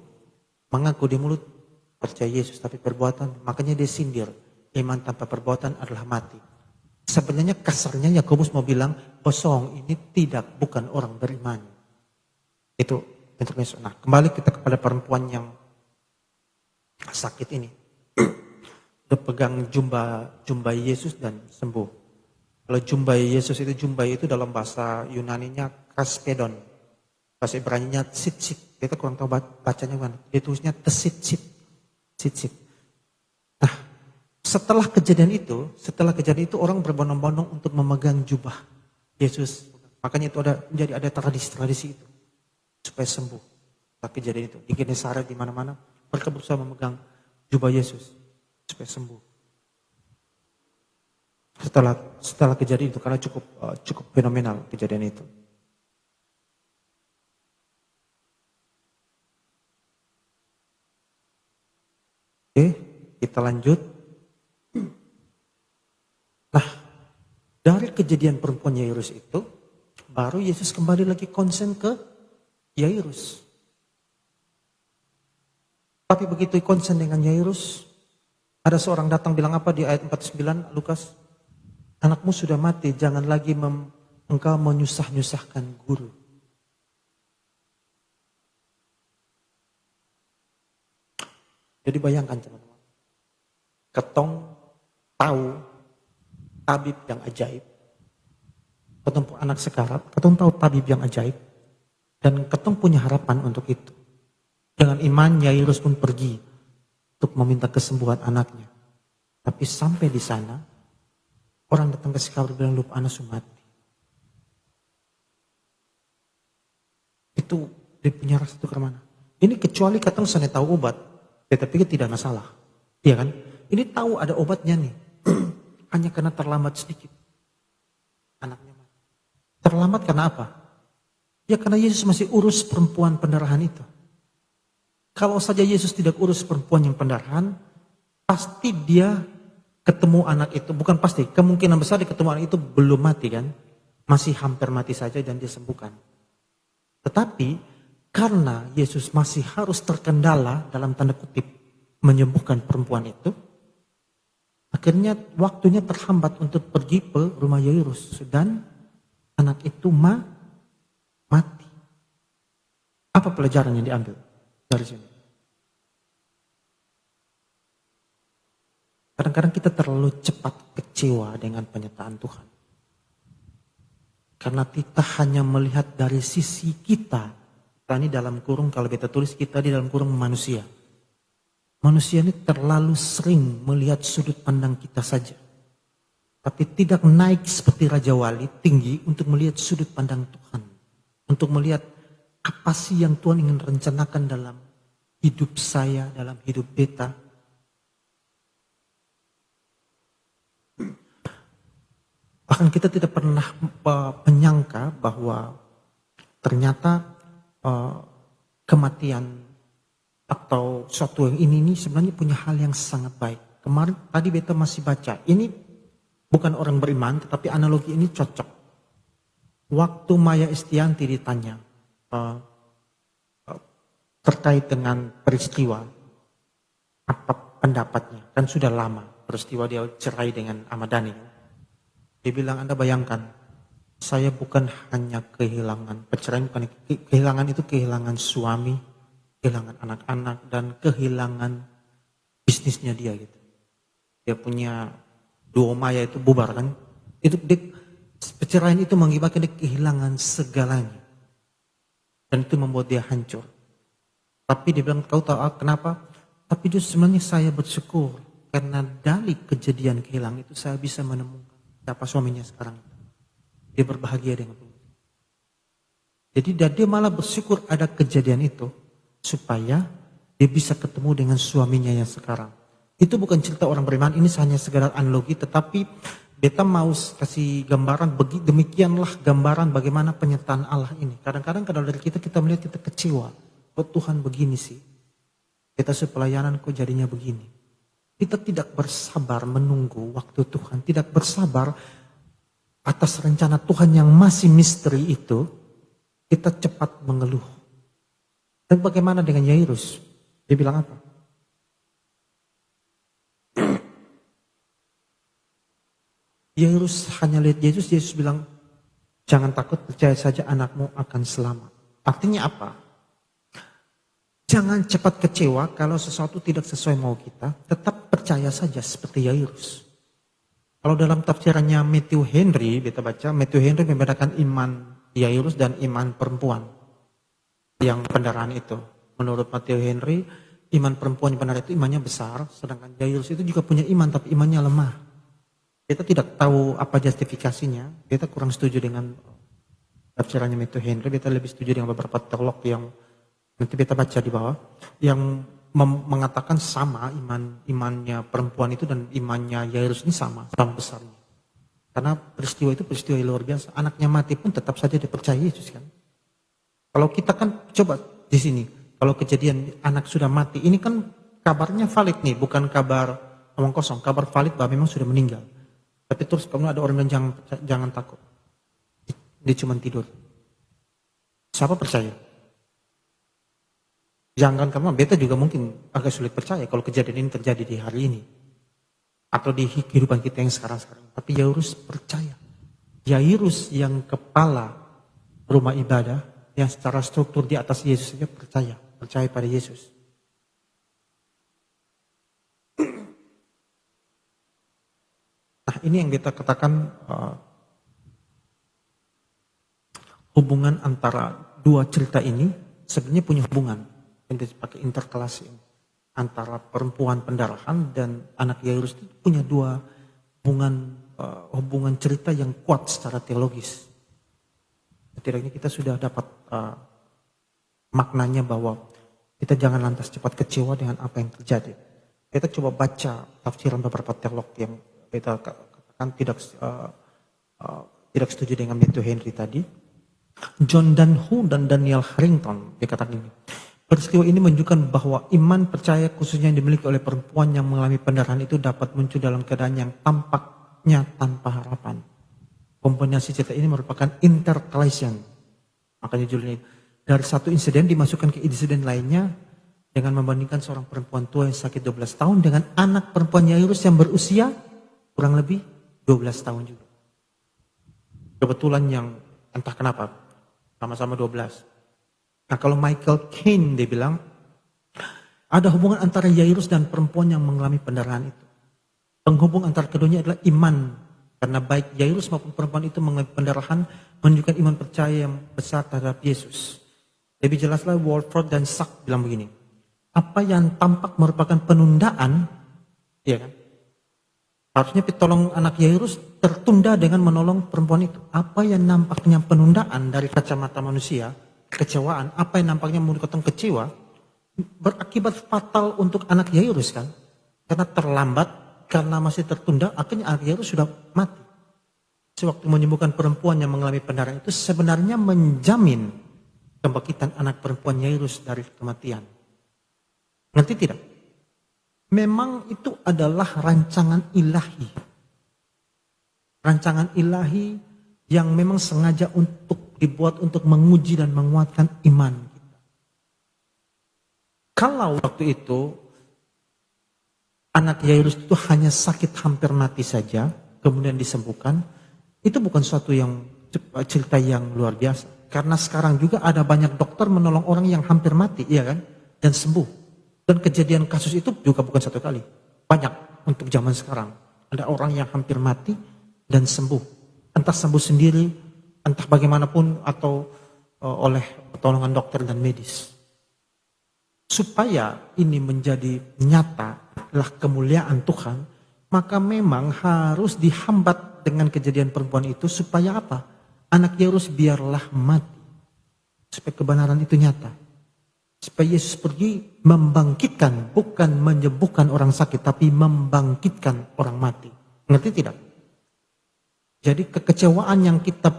mengaku di mulut percaya Yesus, tapi perbuatan, makanya dia sindir. Iman tanpa perbuatan adalah mati. Sebenarnya kasarnya Yakobus mau bilang, kosong, ini bukan orang beriman. Itu intermezzo. Nah, kembali kita kepada perempuan yang sakit ini. Dia pegang jumbai Yesus dan sembuh. Kalau jumbai Yesus itu dalam bahasa Yunaninya kaspedon. Bahasa Ibraninya tsit-tsit. Kita kurang tahu bacanya mana. Dia tulisnya tesit-sit. Sit-sit. Nah, setelah kejadian itu orang berbondong-bondong untuk memegang jubah Yesus. Makanya itu ada tradisi itu supaya sembuh. Setelah kejadian itu di Genesaret di mana-mana mereka berusaha memegang jubah Yesus supaya sembuh. Setelah kejadian itu karena cukup fenomenal kejadian itu. Oke, kita lanjut. Nah, dari kejadian perempuan Yairus itu, baru Yesus kembali lagi konsen ke Yairus. Tapi begitu konsen dengan Yairus, ada seorang datang bilang apa di ayat 49 Lukas? Anakmu sudah mati, jangan lagi engkau menyusah-nyusahkan guru. Jadi bayangkan teman-teman, ketong tahu tabib yang ajaib, ketong anak sekarat, ketong tahu tabib yang ajaib, dan ketong punya harapan untuk itu. Dengan iman Yairus pun pergi untuk meminta kesembuhan anaknya. Tapi sampai di sana, orang datang ke sekarat bilang, lupa anak mati. Itu dia punya rasa itu kemana? Ini kecuali ketong sana tahu obat. Tetapi tidak masalah, iya kan? Ini tahu ada obatnya nih, hanya karena terlambat sedikit. Anaknya mati. Terlambat karena apa? Ya karena Yesus masih urus perempuan pendarahan itu. Kalau saja Yesus tidak urus perempuan yang pendarahan, pasti dia ketemu anak itu, bukan pasti, kemungkinan besar dia ketemu anak itu belum mati kan? Masih hampir mati saja dan dia sembuhkan. Tetapi karena Yesus masih harus terkendala dalam tanda kutip menyembuhkan perempuan itu, akhirnya waktunya terhambat untuk pergi ke rumah Yairus dan anak itu mati. Apa pelajaran yang diambil dari sini? Kadang-kadang kita terlalu cepat kecewa dengan penyertaan Tuhan. Karena kita hanya melihat dari sisi kita. Ini dalam kurung, kalau kita tulis kita di dalam kurung manusia. Manusia ini terlalu sering melihat sudut pandang kita saja. Tapi tidak naik seperti Raja Wali tinggi untuk melihat sudut pandang Tuhan. Untuk melihat apa sih yang Tuhan ingin rencanakan dalam hidup saya, dalam hidup beta. Bahkan kita tidak pernah menyangka bahwa ternyata kematian atau suatu yang ini sebenarnya punya hal yang sangat baik. kemarin tadi beta masih baca. Ini bukan orang beriman, tetapi analogi ini cocok. Waktu Maya Estianti ditanya terkait dengan peristiwa, apa pendapatnya? Kan sudah lama peristiwa dia cerai dengan Ahmad Dhani. Dia bilang, Anda bayangkan, saya bukan hanya kehilangan, perceraian bukan kehilangan itu kehilangan suami, kehilangan anak-anak, dan kehilangan bisnisnya dia gitu. Dia punya duo Maya itu bubar kan. Itu perceraian itu mengakibatkan dia kehilangan segalanya. Dan itu membuat dia hancur. Tapi dia bilang, kau tahu kenapa? Tapi justru sebenarnya saya bersyukur. Karena dari kejadian kehilangan itu saya bisa menemukan siapa suaminya sekarang. Dia berbahagia dengan itu. Jadi dia malah bersyukur ada kejadian itu. Supaya dia bisa ketemu dengan suaminya yang sekarang. Itu bukan cerita orang beriman, ini hanya sekedar analogi. Tetapi beta mau kasih gambaran, demikianlah gambaran bagaimana penyertaan Allah ini. Kadang-kadang kalau dari kita melihat kita kecewa. Kok Tuhan begini sih? Kita sepelayanan kok jadinya begini. Kita tidak bersabar menunggu waktu Tuhan. Tidak bersabar atas rencana Tuhan yang masih misteri itu. Kita cepat mengeluh. Dan bagaimana dengan Yairus? Dia bilang apa? Yairus hanya lihat Yesus. Yesus bilang, jangan takut, percaya saja anakmu akan selamat. Artinya apa? Jangan cepat kecewa kalau sesuatu tidak sesuai mau kita. Tetap percaya saja seperti Yairus. Kalau dalam tafsirannya Matthew Henry, kita baca, Matthew Henry membedakan iman Yairus dan iman perempuan yang pendarahan itu. Menurut Matthew Henry, iman perempuan yang pendarahan itu imannya besar, sedangkan Yairus itu juga punya iman tapi imannya lemah. Kita tidak tahu apa justifikasinya, kita kurang setuju dengan tafsirannya Matthew Henry, kita lebih setuju dengan beberapa teolog yang nanti kita baca di bawah, yang mengatakan sama imannya perempuan itu dan imannya Yairus ini sama besarnya. Karena peristiwa itu peristiwa yang luar biasa. Anaknya mati pun tetap saja dipercaya Yesus kan. Kalau kita kan coba di sini, kalau kejadian anak sudah mati, ini kan kabarnya valid nih, bukan kabar omong kosong, kabar valid bahwa memang sudah meninggal. Tapi terus kemudian ada orang yang jangan takut, dia cuma tidur. Siapa percaya? Jangan kamu, beta juga mungkin agak sulit percaya kalau kejadian ini terjadi di hari ini. Atau di kehidupan kita yang sekarang-sekarang. Tapi Yairus percaya. Yairus yang kepala rumah ibadah, yang secara struktur di atas Yesus saja percaya. Percaya pada Yesus. Nah ini yang kita katakan hubungan antara dua cerita ini sebenarnya punya hubungan. Yang dipakai interkalasi antara perempuan pendarahan dan anak Yairus itu punya dua hubungan cerita yang kuat secara teologis. Setidaknya kita sudah dapat maknanya bahwa kita jangan lantas cepat kecewa dengan apa yang terjadi. Kita coba baca tafsiran beberapa teolog yang kita katakan tidak setuju dengan Matthew Henry tadi. John Dunhu dan Daniel Harrington dikatakan ini. Peristiwa ini menunjukkan bahwa iman percaya khususnya yang dimiliki oleh perempuan yang mengalami pendarahan itu dapat muncul dalam keadaan yang tampaknya tanpa harapan. Kombinasi cerita ini merupakan intercalation. Makanya judulnya dari satu insiden dimasukkan ke insiden lainnya dengan membandingkan seorang perempuan tua yang sakit 12 tahun dengan anak perempuan Yairus yang berusia kurang lebih 12 tahun juga. Kebetulan yang entah kenapa sama-sama 12. Nah kalau Michael Caine dia bilang, ada hubungan antara Yairus dan perempuan yang mengalami pendarahan itu. Penghubung antara keduanya adalah iman. Karena baik Yairus maupun perempuan itu mengalami pendarahan menunjukkan iman percaya yang besar terhadap Yesus. Lebih jelaslah Walford dan Sack bilang begini. Apa yang tampak merupakan penundaan, ya kan? Harusnya tolong anak Yairus tertunda dengan menolong perempuan itu. Apa yang nampaknya penundaan dari kacamata manusia, kecewaan, apa yang nampaknya menimbulkan kecewa, berakibat fatal untuk anak Yairus kan. Karena terlambat, karena masih tertunda, akhirnya anak Yairus sudah mati. Sewaktu menyembuhkan perempuan yang mengalami pendarahan itu sebenarnya menjamin kebangkitan anak perempuan Yairus dari kematian. Ngerti tidak? memang itu adalah rancangan ilahi. Rancangan ilahi yang memang sengaja untuk dibuat untuk menguji dan menguatkan iman kita. Kalau waktu itu anak Yairus itu hanya sakit hampir mati saja, kemudian disembuhkan, itu bukan suatu yang cerita yang luar biasa. Karena sekarang juga ada banyak dokter menolong orang yang hampir mati, iya kan? Dan sembuh. Dan kejadian kasus itu juga bukan satu kali. Banyak untuk zaman sekarang. Ada orang yang hampir mati dan sembuh. Entah sembuh sendiri, entah bagaimanapun, atau oleh pertolongan dokter dan medis. Supaya ini menjadi nyata, adalah kemuliaan Tuhan, maka memang harus dihambat dengan kejadian perempuan itu supaya apa? Anak Yairus biarlah mati. Supaya kebenaran itu nyata. Supaya Yesus pergi membangkitkan, bukan menyembuhkan orang sakit, tapi membangkitkan orang mati. Ngerti tidak? Jadi kekecewaan yang kita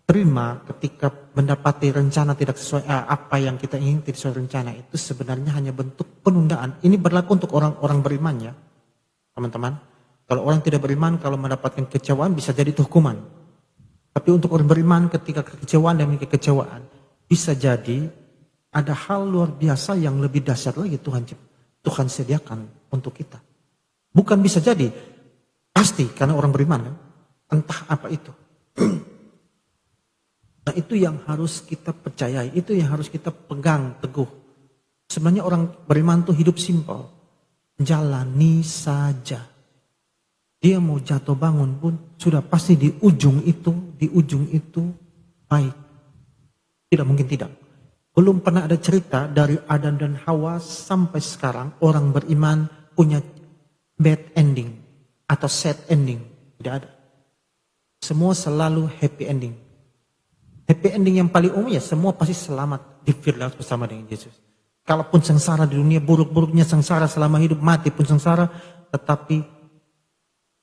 terima ketika mendapati rencana tidak sesuai apa yang kita ingin, tidak sesuai rencana, itu sebenarnya hanya bentuk penundaan. Ini berlaku untuk orang-orang beriman ya, teman-teman. Kalau orang tidak beriman, kalau mendapatkan kekecewaan bisa jadi itu hukuman. Tapi untuk orang beriman ketika kekecewaan dan kekecewaan, bisa jadi ada hal luar biasa yang lebih dahsyat lagi Tuhan sediakan untuk kita. Bukan bisa jadi, pasti karena orang beriman kan. Entah apa itu. Nah itu yang harus kita percayai, itu yang harus kita pegang teguh. Sebenarnya orang beriman itu hidup simpel. Jalani saja. Dia mau jatuh bangun pun sudah pasti di ujung itu baik. Tidak mungkin tidak. Belum pernah ada cerita dari Adam dan Hawa sampai sekarang orang beriman punya bad ending atau sad ending. Tidak ada. Semua selalu happy ending. Happy ending yang paling umum ya semua pasti selamat di Firdaus bersama dengan Yesus. Kalaupun sengsara di dunia, buruk-buruknya sengsara selama hidup, mati pun sengsara, tetapi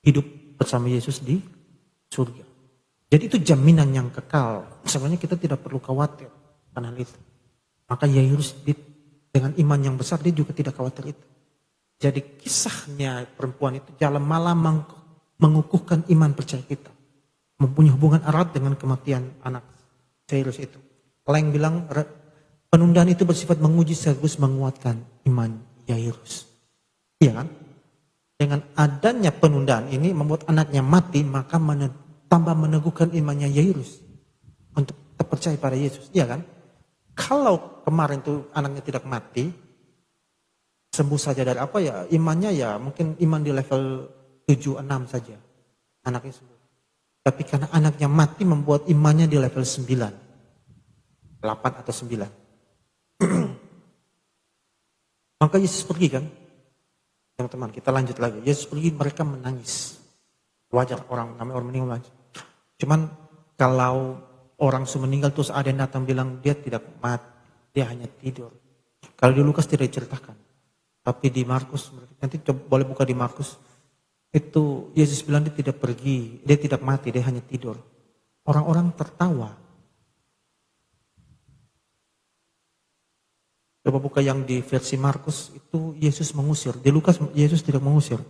hidup bersama Yesus di surga. Jadi itu jaminan yang kekal. Sebenarnya kita tidak perlu khawatir karena hal itu. Maka Yairus dengan iman yang besar dia juga tidak khawatir itu. Jadi kisahnya perempuan itu jalan malam mengukuhkan iman percaya kita. Mempunyai hubungan erat dengan kematian anak Yairus itu. Lain bilang penundaan itu bersifat menguji sekaligus menguatkan iman Yairus. Iya kan? Dengan adanya penundaan ini membuat anaknya mati, maka tambah meneguhkan imannya Yairus untuk terpercaya pada Yesus. Iya kan? Kalau kemarin itu anaknya tidak mati, sembuh saja dari apa ya, imannya ya mungkin iman di level 7-6 saja. Anaknya sembuh. Tapi karena anaknya mati membuat imannya di level 9. 8 atau 9. Maka Yesus pergi kan. Teman-teman kita lanjut lagi. Yesus pergi mereka menangis. Wajar namanya orang meninggal. Cuman kalau orang sudah meninggal terus ada yang datang bilang dia tidak mati. Dia hanya tidur. Kalau di Lukas tidak diceritakan. Tapi di Markus, nanti boleh buka di Markus. Itu Yesus bilang dia tidak pergi, dia tidak mati, dia hanya tidur. Orang-orang tertawa. Coba buka yang di versi Markus, itu Yesus mengusir. Di Lukas Yesus tidak mengusir.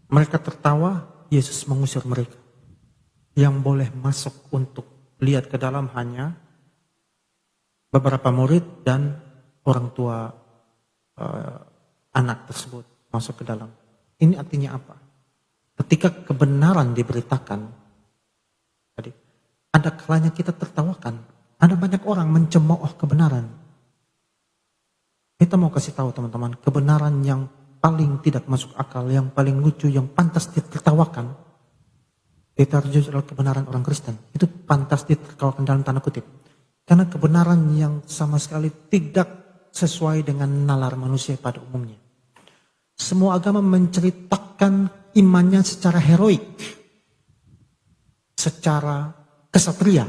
Mereka tertawa, Yesus mengusir mereka. Yang boleh masuk untuk lihat ke dalam hanya beberapa murid dan orang tua anak tersebut masuk ke dalam. Ini artinya apa? Ketika kebenaran diberitakan, tadi ada kalanya kita tertawakan. Ada banyak orang mencemooh kebenaran. Kita mau kasih tahu teman-teman, kebenaran yang paling tidak masuk akal, yang paling lucu, yang pantas ditertawakan, itu adalah kebenaran orang Kristen. Itu pantas ditertawakan dalam tanda kutip. Karena kebenaran yang sama sekali tidak sesuai dengan nalar manusia pada umumnya. Semua agama menceritakan imannya secara heroik, secara kesatria.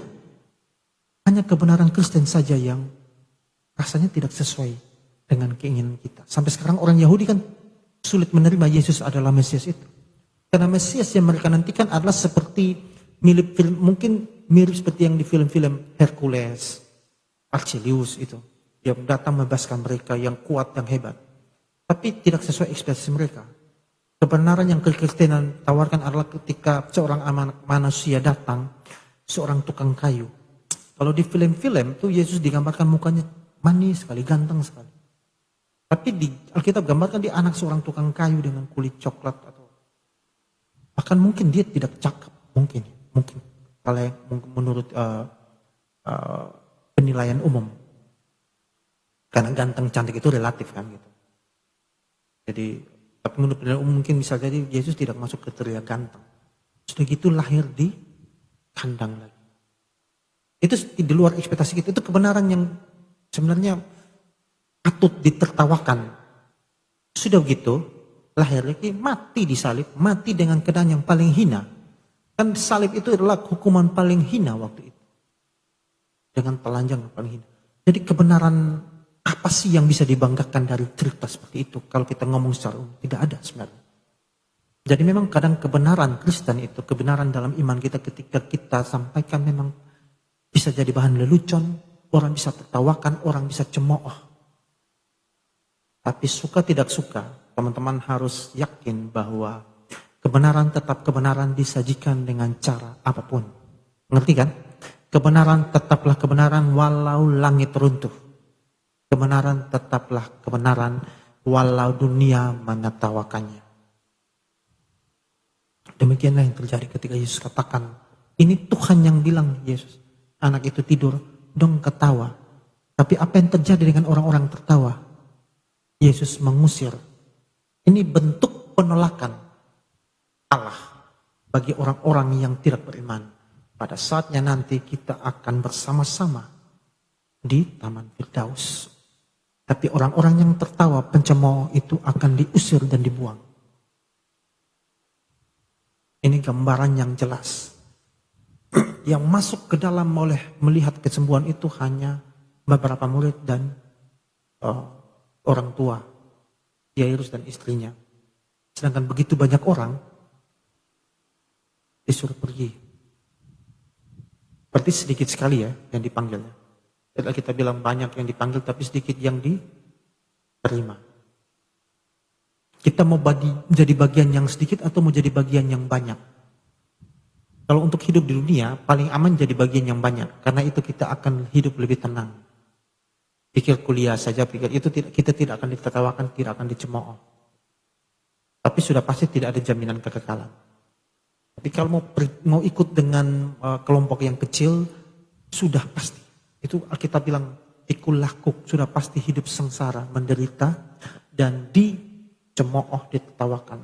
Hanya kebenaran Kristen saja yang rasanya tidak sesuai dengan keinginan kita. Sampai sekarang orang Yahudi kan sulit menerima Yesus adalah Mesias itu. Karena Mesias yang mereka nantikan adalah seperti mungkin mirip seperti yang di film-film Hercules Archelius itu. Yang datang membebaskan mereka, yang kuat, yang hebat. Tapi tidak sesuai ekspektasi mereka. Kebenaran yang kekristenan tawarkan adalah ketika seorang manusia datang, seorang tukang kayu. Kalau di film-film tuh Yesus digambarkan mukanya manis sekali, ganteng sekali. Tapi di Alkitab gambarkan dia anak seorang tukang kayu dengan kulit coklat atau bahkan mungkin dia tidak cakep, mungkin kalau yang menurut penilaian umum. Karena ganteng cantik itu relatif kan gitu. Jadi tapi menurut penilaian umum mungkin bisa jadi Yesus tidak masuk kriteria ganteng. Sudah gitu lahir di kandang lagi. Itu di luar ekspektasi kita. Itu kebenaran yang sebenarnya patut ditertawakan. Sudah begitu, lahir lagi, mati di salib, mati dengan keadaan yang paling hina. Kan salib itu adalah hukuman paling hina waktu itu. Dengan telanjang yang paling hina. Jadi kebenaran apa sih yang bisa dibanggakan dari cerita seperti itu? Kalau kita ngomong secara umum, tidak ada sebenarnya. Jadi memang kadang kebenaran Kristen itu, kebenaran dalam iman kita ketika kita sampaikan memang bisa jadi bahan lelucon, orang bisa tertawakan, orang bisa cemooh. Tapi suka tidak suka, teman-teman harus yakin bahwa kebenaran tetap kebenaran disajikan dengan cara apapun. Ngerti kan? Kebenaran tetaplah kebenaran walau langit runtuh. Kebenaran tetaplah kebenaran walau dunia menertawakannya. Demikianlah yang terjadi ketika Yesus katakan, ini Tuhan yang bilang Yesus. Anak itu tidur, dong ketawa. Tapi apa yang terjadi dengan orang-orang tertawa? Yesus mengusir. Ini bentuk penolakan Allah bagi orang-orang yang tidak beriman. Pada saatnya nanti kita akan bersama-sama di Taman Firdaus. Tapi orang-orang yang tertawa pencemooh itu akan diusir dan dibuang. Ini gambaran yang jelas. Yang masuk ke dalam oleh melihat kesembuhan itu hanya beberapa murid dan orang tua, Yairus dan istrinya. Sedangkan begitu banyak orang disuruh pergi. Berarti sedikit sekali ya yang dipanggilnya. Setelah kita bilang banyak yang dipanggil tapi sedikit yang diterima. Kita mau jadi bagian yang sedikit atau mau jadi bagian yang banyak? Kalau untuk hidup di dunia paling aman jadi bagian yang banyak. Karena itu kita akan hidup lebih tenang. Pikir kuliah saja, pikir itu kita tidak akan ditertawakan, tidak akan dicemooh. Tapi sudah pasti tidak ada jaminan kekekalan. Tapi kalau mau ikut dengan kelompok yang kecil, sudah pasti. Itu Alkitab bilang, pikul lakuk, sudah pasti hidup sengsara, menderita, dan dicemooh, ditertawakan.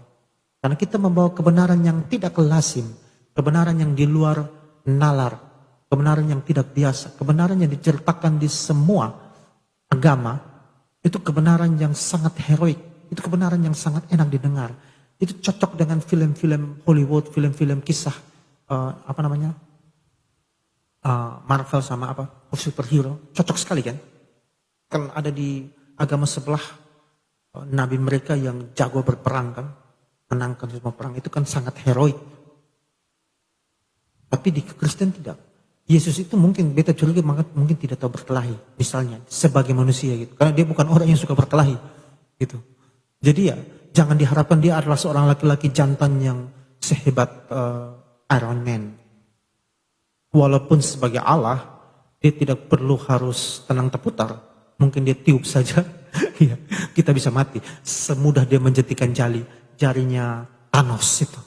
Karena kita membawa kebenaran yang tidak lazim, kebenaran yang di luar nalar, kebenaran yang tidak biasa, kebenaran yang diceritakan di semua agama, itu kebenaran yang sangat heroik, itu kebenaran yang sangat enak didengar. Itu cocok dengan film-film Hollywood, film-film kisah Marvel sama superhero, cocok sekali kan? Kan ada di agama sebelah nabi mereka yang jago berperang kan, menangkan semua perang, itu kan sangat heroik. Tapi di Kristen tidak. Yesus itu mungkin beta curiga mungkin tidak tahu berkelahi, misalnya sebagai manusia gitu, karena dia bukan orang yang suka berkelahi gitu. Jadi ya jangan diharapkan dia adalah seorang laki-laki jantan yang sehebat Iron Man. Walaupun sebagai Allah dia tidak perlu harus tenang terputar, mungkin dia tiup saja, ya kita bisa mati. Semudah dia menjentikan jarinya Thanos itu,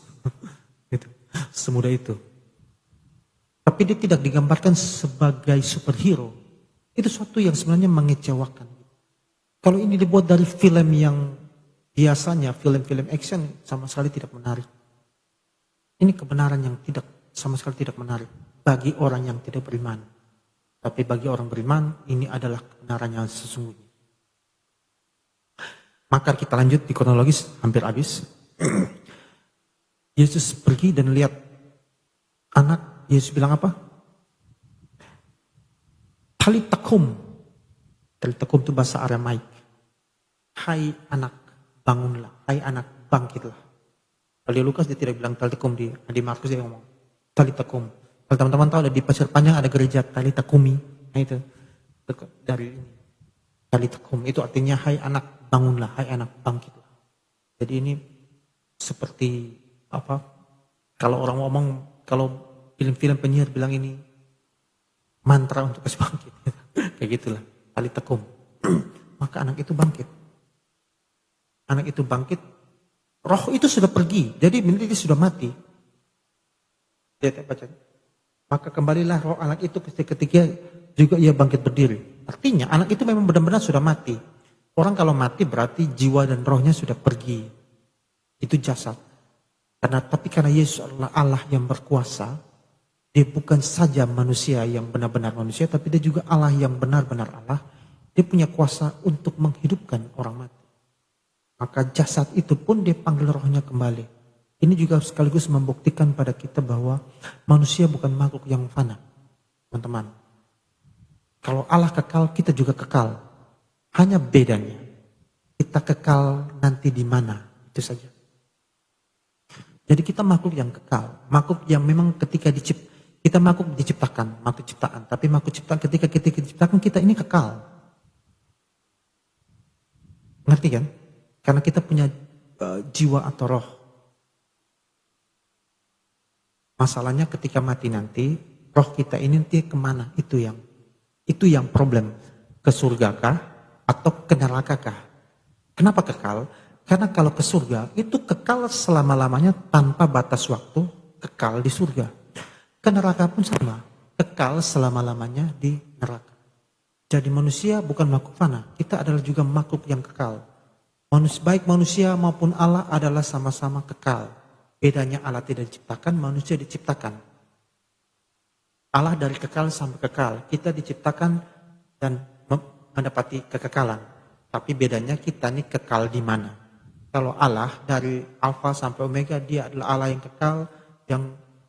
itu semudah itu. Tapi dia tidak digambarkan sebagai superhero. Itu suatu yang sebenarnya mengecewakan. Kalau ini dibuat dari film yang biasanya film-film action sama sekali tidak menarik. Ini kebenaran yang sama sekali tidak menarik bagi orang yang tidak beriman. Tapi bagi orang beriman ini adalah kebenaran yang sesungguhnya. Maka kita lanjut di kronologis hampir habis. Yesus pergi dan lihat anak. Yesus bilang apa? Talitakum. Talitakum itu bahasa Aramaik. Hai anak, bangunlah. Hai anak, bangkitlah. Kalau di Lukas dia tidak bilang talitakum, di Markus dia ngomong talitakum. Kalau teman-teman tahu ada di Pasir Panjang ada gereja Talitakumi. Nah itu. dari ini. Talitakum itu artinya hai anak bangunlah, hai anak bangkitlah. Jadi ini seperti apa? Kalau orang ngomong, kalau film-film penyiar bilang ini mantra untuk kasih bangkit. Kayak gitulah. Talitakum. Maka anak itu bangkit. Anak itu bangkit. Roh itu sudah pergi. Jadi dia sudah mati. Lihat baca. Maka kembalilah roh anak itu ketika juga ia bangkit berdiri. Artinya anak itu memang benar-benar sudah mati. Orang kalau mati berarti jiwa dan rohnya sudah pergi. Itu jasad. Tapi karena Yesus adalah Allah yang berkuasa, dia bukan saja manusia yang benar-benar manusia, tapi dia juga Allah yang benar-benar Allah. Dia punya kuasa untuk menghidupkan orang mati. Maka jasad itu pun dia panggil rohnya kembali. Ini juga sekaligus membuktikan pada kita bahwa manusia bukan makhluk yang fana. Teman-teman. Kalau Allah kekal, kita juga kekal. Hanya bedanya, kita kekal nanti di mana. Itu saja. Jadi kita makhluk yang kekal. Makhluk yang memang ketika kita makhluk diciptakan, makhluk ciptaan. Tapi makhluk ciptaan ketika kita diciptakan, kita ini kekal. Ngerti kan? Karena kita punya jiwa atau roh. Masalahnya ketika mati nanti, roh kita ini nanti kemana? Itu yang problem. Ke surga kah? Atau ke neraka kah? Kenapa kekal? Karena kalau ke surga, itu kekal selama-lamanya tanpa batas waktu, kekal di surga. Ke neraka pun sama, kekal selama-lamanya di neraka. Jadi manusia bukan makhluk fana, kita adalah juga makhluk yang kekal. Baik manusia maupun Allah adalah sama-sama kekal. Bedanya Allah tidak diciptakan, manusia diciptakan. Allah dari kekal sampai kekal. Kita diciptakan dan mendapati kekekalan. Tapi bedanya kita nih kekal di mana? Kalau Allah dari Alfa sampai Omega, dia adalah Allah yang kekal, yang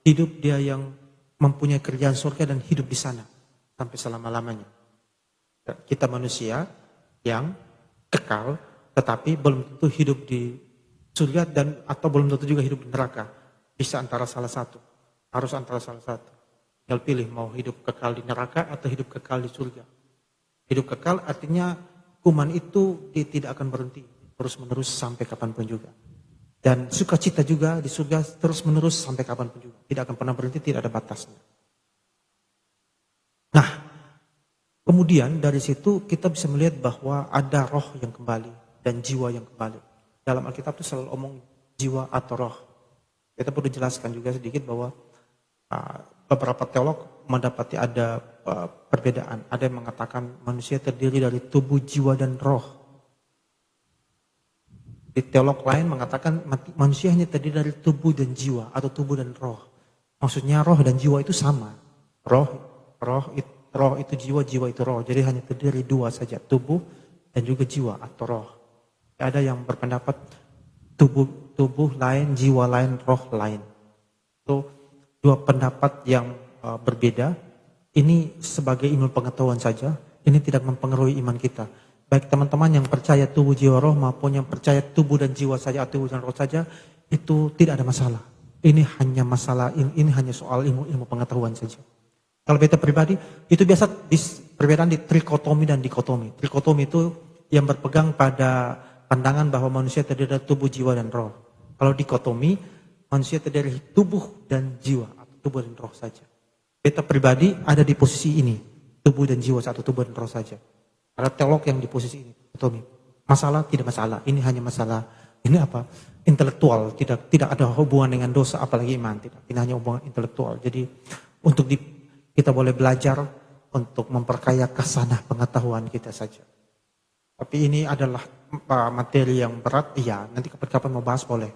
hidup, dia yang mempunyai kerjaan surga dan hidup di sana sampai selama-lamanya. Kita manusia yang kekal, tetapi belum tentu hidup di surga atau belum tentu juga hidup di neraka. Bisa antara salah satu. Harus antara salah satu. Tinggal pilih mau hidup kekal di neraka atau hidup kekal di surga. Hidup kekal artinya hukuman itu dia tidak akan berhenti. Terus menerus sampai kapanpun juga. Dan sukacita juga di surga terus menerus sampai kapanpun juga. Tidak akan pernah berhenti, tidak ada batasnya. Nah, kemudian dari situ kita bisa melihat bahwa ada roh yang kembali dan jiwa yang kembali. Dalam Alkitab itu selalu omong jiwa atau roh. Kita perlu jelaskan juga sedikit bahwa beberapa teolog mendapati ada perbedaan. Ada yang mengatakan manusia terdiri dari tubuh, jiwa, dan roh. Di teolog lain mengatakan manusia hanya terdiri dari tubuh dan jiwa atau tubuh dan roh. Maksudnya roh dan jiwa itu sama. Roh itu jiwa, jiwa itu roh. Jadi hanya terdiri dua saja, tubuh dan juga jiwa atau roh. Ada yang berpendapat tubuh lain, jiwa lain, roh lain. Itu dua pendapat yang berbeda. Ini sebagai ilmu pengetahuan saja. Ini tidak mempengaruhi iman kita. Baik teman-teman yang percaya tubuh, jiwa, roh maupun yang percaya tubuh dan jiwa saja atau tubuh dan roh saja, itu tidak ada masalah. Ini hanya masalah, ini hanya soal ilmu pengetahuan saja. Kalau beta pribadi, itu biasa perbedaan di trikotomi dan dikotomi. Trikotomi itu yang berpegang pada pandangan bahwa manusia terdiri dari tubuh, jiwa, dan roh. Kalau dikotomi, manusia terdiri dari tubuh dan jiwa atau tubuh dan roh saja. Beta pribadi ada di posisi ini, tubuh dan jiwa atau tubuh dan roh saja. Ada teolog yang di posisi ini, dikotomi. Masalah tidak masalah, ini hanya masalah ini apa? Intelektual, tidak ada hubungan dengan dosa apalagi iman, tidak. Ini hanya hubungan intelektual. Jadi untuk kita boleh belajar untuk memperkaya kasanah pengetahuan kita saja. Tapi ini adalah materi yang berat, iya. Nanti kapan-kapan mau bahas boleh,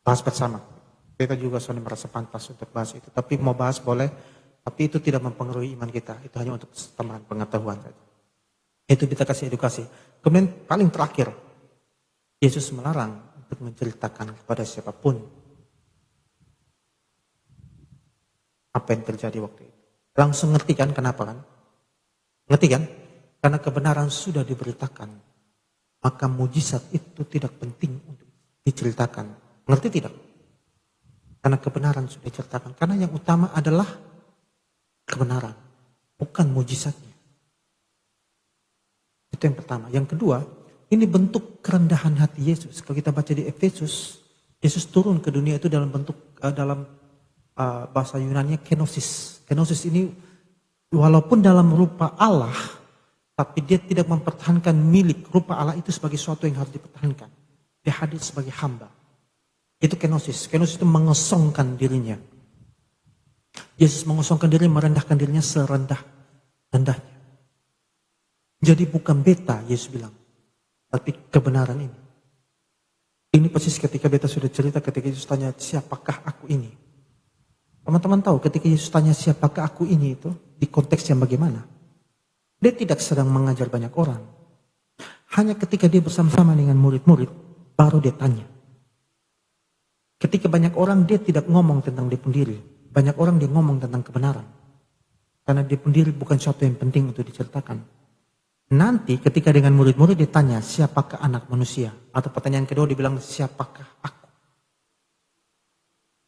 bahas bersama. Kita juga sudah merasa pantas untuk bahas itu. Tapi mau bahas boleh, tapi itu tidak mempengaruhi iman kita. Itu hanya untuk tambahan pengetahuan saja. Itu kita kasih edukasi. Kemudian paling terakhir, Yesus melarang untuk menceritakan kepada siapapun apa yang terjadi waktu itu. Langsung ngerti kan kenapa kan? Ngerti kan? Karena kebenaran sudah diberitakan. Maka mujizat itu tidak penting untuk diceritakan. Ngerti tidak? Karena kebenaran sudah diceritakan. Karena yang utama adalah kebenaran, bukan mujizatnya. Itu yang pertama. Yang kedua, ini bentuk kerendahan hati Yesus. Kalau kita baca di Efesus, Yesus turun ke dunia itu dalam bentuk bahasa Yunani kenosis. Kenosis ini walaupun dalam rupa Allah, tapi dia tidak mempertahankan milik rupa Allah itu sebagai sesuatu yang harus dipertahankan. Dia hadir sebagai hamba. Itu kenosis. Kenosis itu mengosongkan dirinya. Yesus mengosongkan diri, merendahkan dirinya serendah-rendahnya. Jadi bukan beta, Yesus bilang, tapi kebenaran ini. Ini persis ketika beta sudah cerita ketika Yesus tanya, siapakah aku ini? Teman-teman tahu ketika Yesus tanya siapakah aku ini itu, di konteks yang bagaimana? Dia tidak sedang mengajar banyak orang. Hanya ketika dia bersama-sama dengan murid-murid, baru dia tanya. Ketika banyak orang, dia tidak ngomong tentang dia sendiri. Banyak orang dia ngomong tentang kebenaran. Karena dia sendiri bukan sesuatu yang penting untuk diceritakan. Nanti ketika dengan murid-murid ditanya, siapakah anak manusia? Atau pertanyaan kedua dibilang, siapakah aku?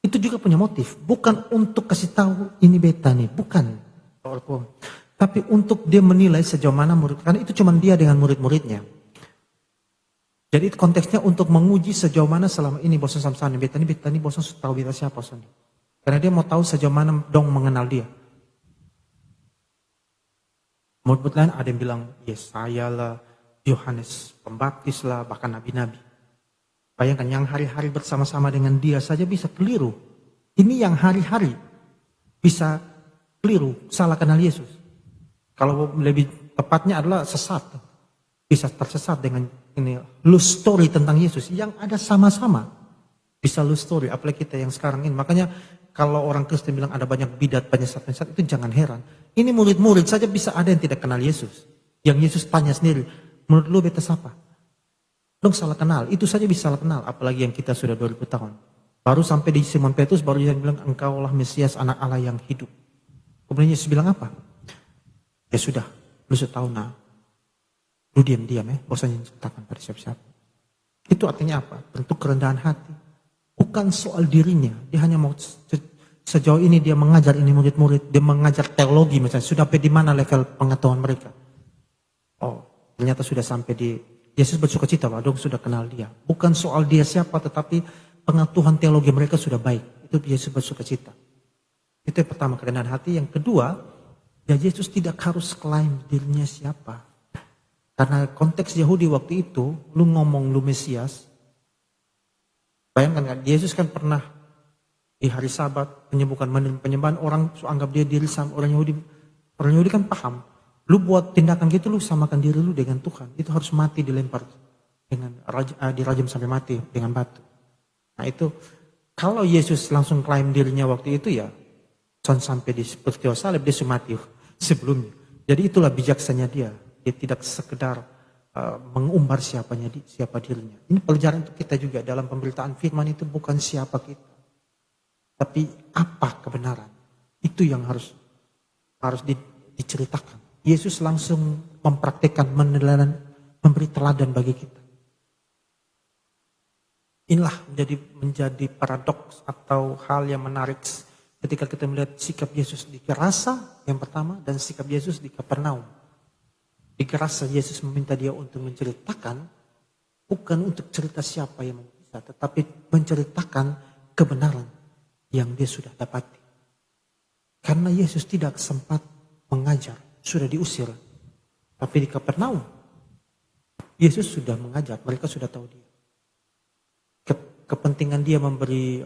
Itu juga punya motif. Bukan untuk kasih tahu ini beta nih. Bukan. Tapi untuk dia menilai sejauh mana murid. Karena itu cuma dia dengan murid-muridnya. Jadi konteksnya untuk menguji sejauh mana selama ini bosan sama-sama. Beta ini bosan tahu beta siapa. Karena dia mau tahu sejauh mana dong mengenal dia. Murid lain ada yang bilang, Yesaya lah, Yohanes Pembaptis lah, bahkan nabi-nabi. Bayangkan yang hari-hari bersama-sama dengan dia saja bisa keliru. Ini yang hari-hari bisa keliru, salah kenal Yesus. Kalau lebih tepatnya adalah sesat. Bisa tersesat dengan ini loose story tentang Yesus yang ada sama-sama. Bisa loose story, apalagi kita yang sekarang ini. Makanya kalau orang Kristen bilang ada banyak bidat, banyak sesat, itu jangan heran. Ini murid-murid saja bisa ada yang tidak kenal Yesus. Yang Yesus tanya sendiri, menurut lu beta siapa? Dong salah kenal, itu saja bisa salah kenal. Apalagi yang kita sudah 2000 tahun. Baru sampai di Simon Petrus, baru dia bilang, engkaulah Mesias anak Allah yang hidup. Kemudian Yesus bilang apa? Ya sudah, lu sudah tahu nah. Lu diam-diam ya, bosan yang ceritakan pada siapa-siapa. Itu artinya apa? Bentuk kerendahan hati. Bukan soal dirinya, dia hanya mau sejauh ini dia mengajar ini murid-murid, dia mengajar teologi misalnya, sudah sampai di mana level pengetahuan mereka. Oh, ternyata sudah sampai di, Yesus bersuka cita lah, dong sudah kenal dia. Bukan soal dia siapa, tetapi pengetahuan teologi mereka sudah baik. Itu Yesus bersuka cita. Itu yang pertama, kerendahan hati. Yang kedua, ya Yesus tidak harus klaim dirinya siapa. Karena konteks Yahudi waktu itu, lu ngomong lu Mesias, bayangkan kan, Yesus kan pernah di hari Sabat menyembuhkan penyembahan orang anggap dia diri sama orang Yahudi. Orang Yahudi kan paham. Lu buat tindakan gitu lu samakan diri lu dengan Tuhan. Itu harus mati dilempar dengan dirajam sampai mati dengan batu. Nah itu kalau Yesus langsung klaim dirinya waktu itu ya sampai di peristiwa salib dia sudah mati sebelumnya. Jadi itulah bijaksanya dia. Dia tidak sekedar mengumbar siapa dirinya. Ini pelajaran untuk kita juga dalam pemberitaan firman itu bukan siapa kita. Tapi apa kebenaran? Itu yang harus diceritakan. Yesus langsung mempraktikkan memberi teladan bagi kita. Inilah menjadi paradoks atau hal yang menarik ketika kita melihat sikap Yesus di Gerasa yang pertama dan sikap Yesus di Kapernaum. Di Gerasa Yesus meminta dia untuk menceritakan, bukan untuk cerita siapa yang bisa, tetapi menceritakan kebenaran yang dia sudah dapati. Karena Yesus tidak sempat mengajar, sudah diusir. Tapi di Kapernaum, Yesus sudah mengajar, mereka sudah tahu dia. Kepentingan dia memberi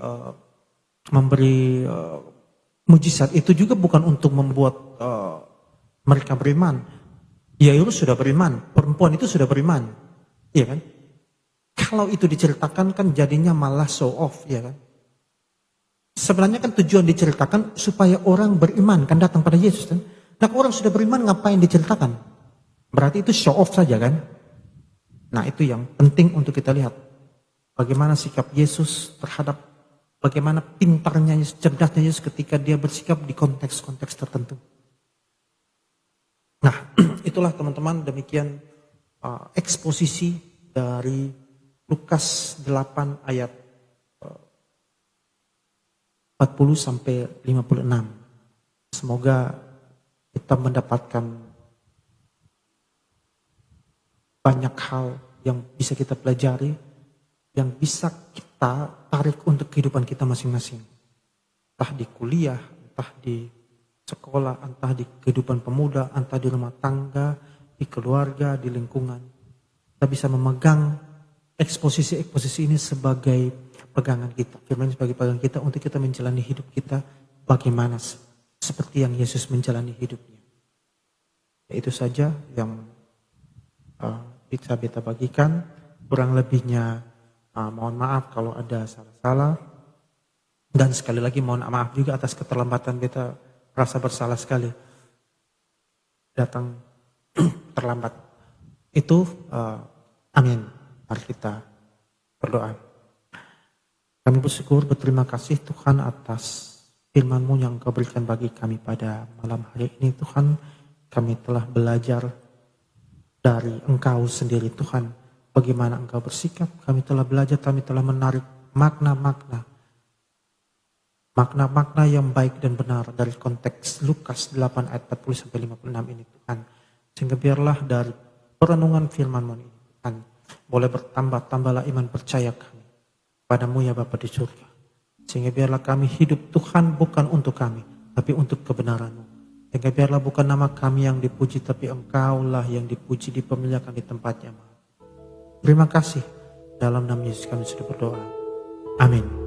mujizat itu juga bukan untuk membuat mereka beriman. Yairus sudah beriman, perempuan itu sudah beriman, iya kan? Kalau itu diceritakan kan jadinya malah show off, ya kan? Sebenarnya kan tujuan diceritakan supaya orang beriman kan datang pada Yesus kan. Nah orang sudah beriman ngapain diceritakan? Berarti itu show off saja kan? Nah itu yang penting untuk kita lihat. Bagaimana sikap Yesus terhadap bagaimana pintarnya Yesus, cerdasnya Yesus ketika dia bersikap di konteks-konteks tertentu. Nah itulah teman-teman demikian eksposisi dari Lukas 8 ayat 40 sampai 56. Semoga kita mendapatkan banyak hal yang bisa kita pelajari, yang bisa kita tarik untuk kehidupan kita masing-masing. Entah di kuliah, entah di sekolah, entah di kehidupan pemuda, entah di rumah tangga, di keluarga, di lingkungan. Kita bisa memegang eksposisi-eksposisi ini sebagai pegangan kita. Firman sebagai pegangan kita untuk kita menjalani hidup kita bagaimana seperti yang Yesus menjalani hidupnya. Itu saja yang bisa kita bagikan. Kurang lebihnya mohon maaf kalau ada salah-salah. Dan sekali lagi mohon maaf juga atas keterlambatan kita, rasa bersalah sekali datang terlambat. Itu amin. Mari kita berdoa. Kami bersyukur, berterima kasih Tuhan atas firman-Mu yang Kau berikan bagi kami pada malam hari ini. Tuhan, kami telah belajar dari Engkau sendiri Tuhan. Bagaimana Engkau bersikap, kami telah belajar, kami telah menarik makna-makna yang baik dan benar dari konteks Lukas 8 ayat 40-56 ini Tuhan. Sehingga biarlah dari perenungan firman-Mu ini Tuhan, boleh bertambah-tambahlah iman percaya kami padamu ya Bapa di surga. Sehingga biarlah kami hidup Tuhan bukan untuk kami, tapi untuk kebenaran-Mu. Sehingga biarlah bukan nama kami yang dipuji, tapi Engkaulah yang dipuji, dipermuliakan di tempatnya. Terima kasih. Dalam nama Yesus kami sudah berdoa. Amin.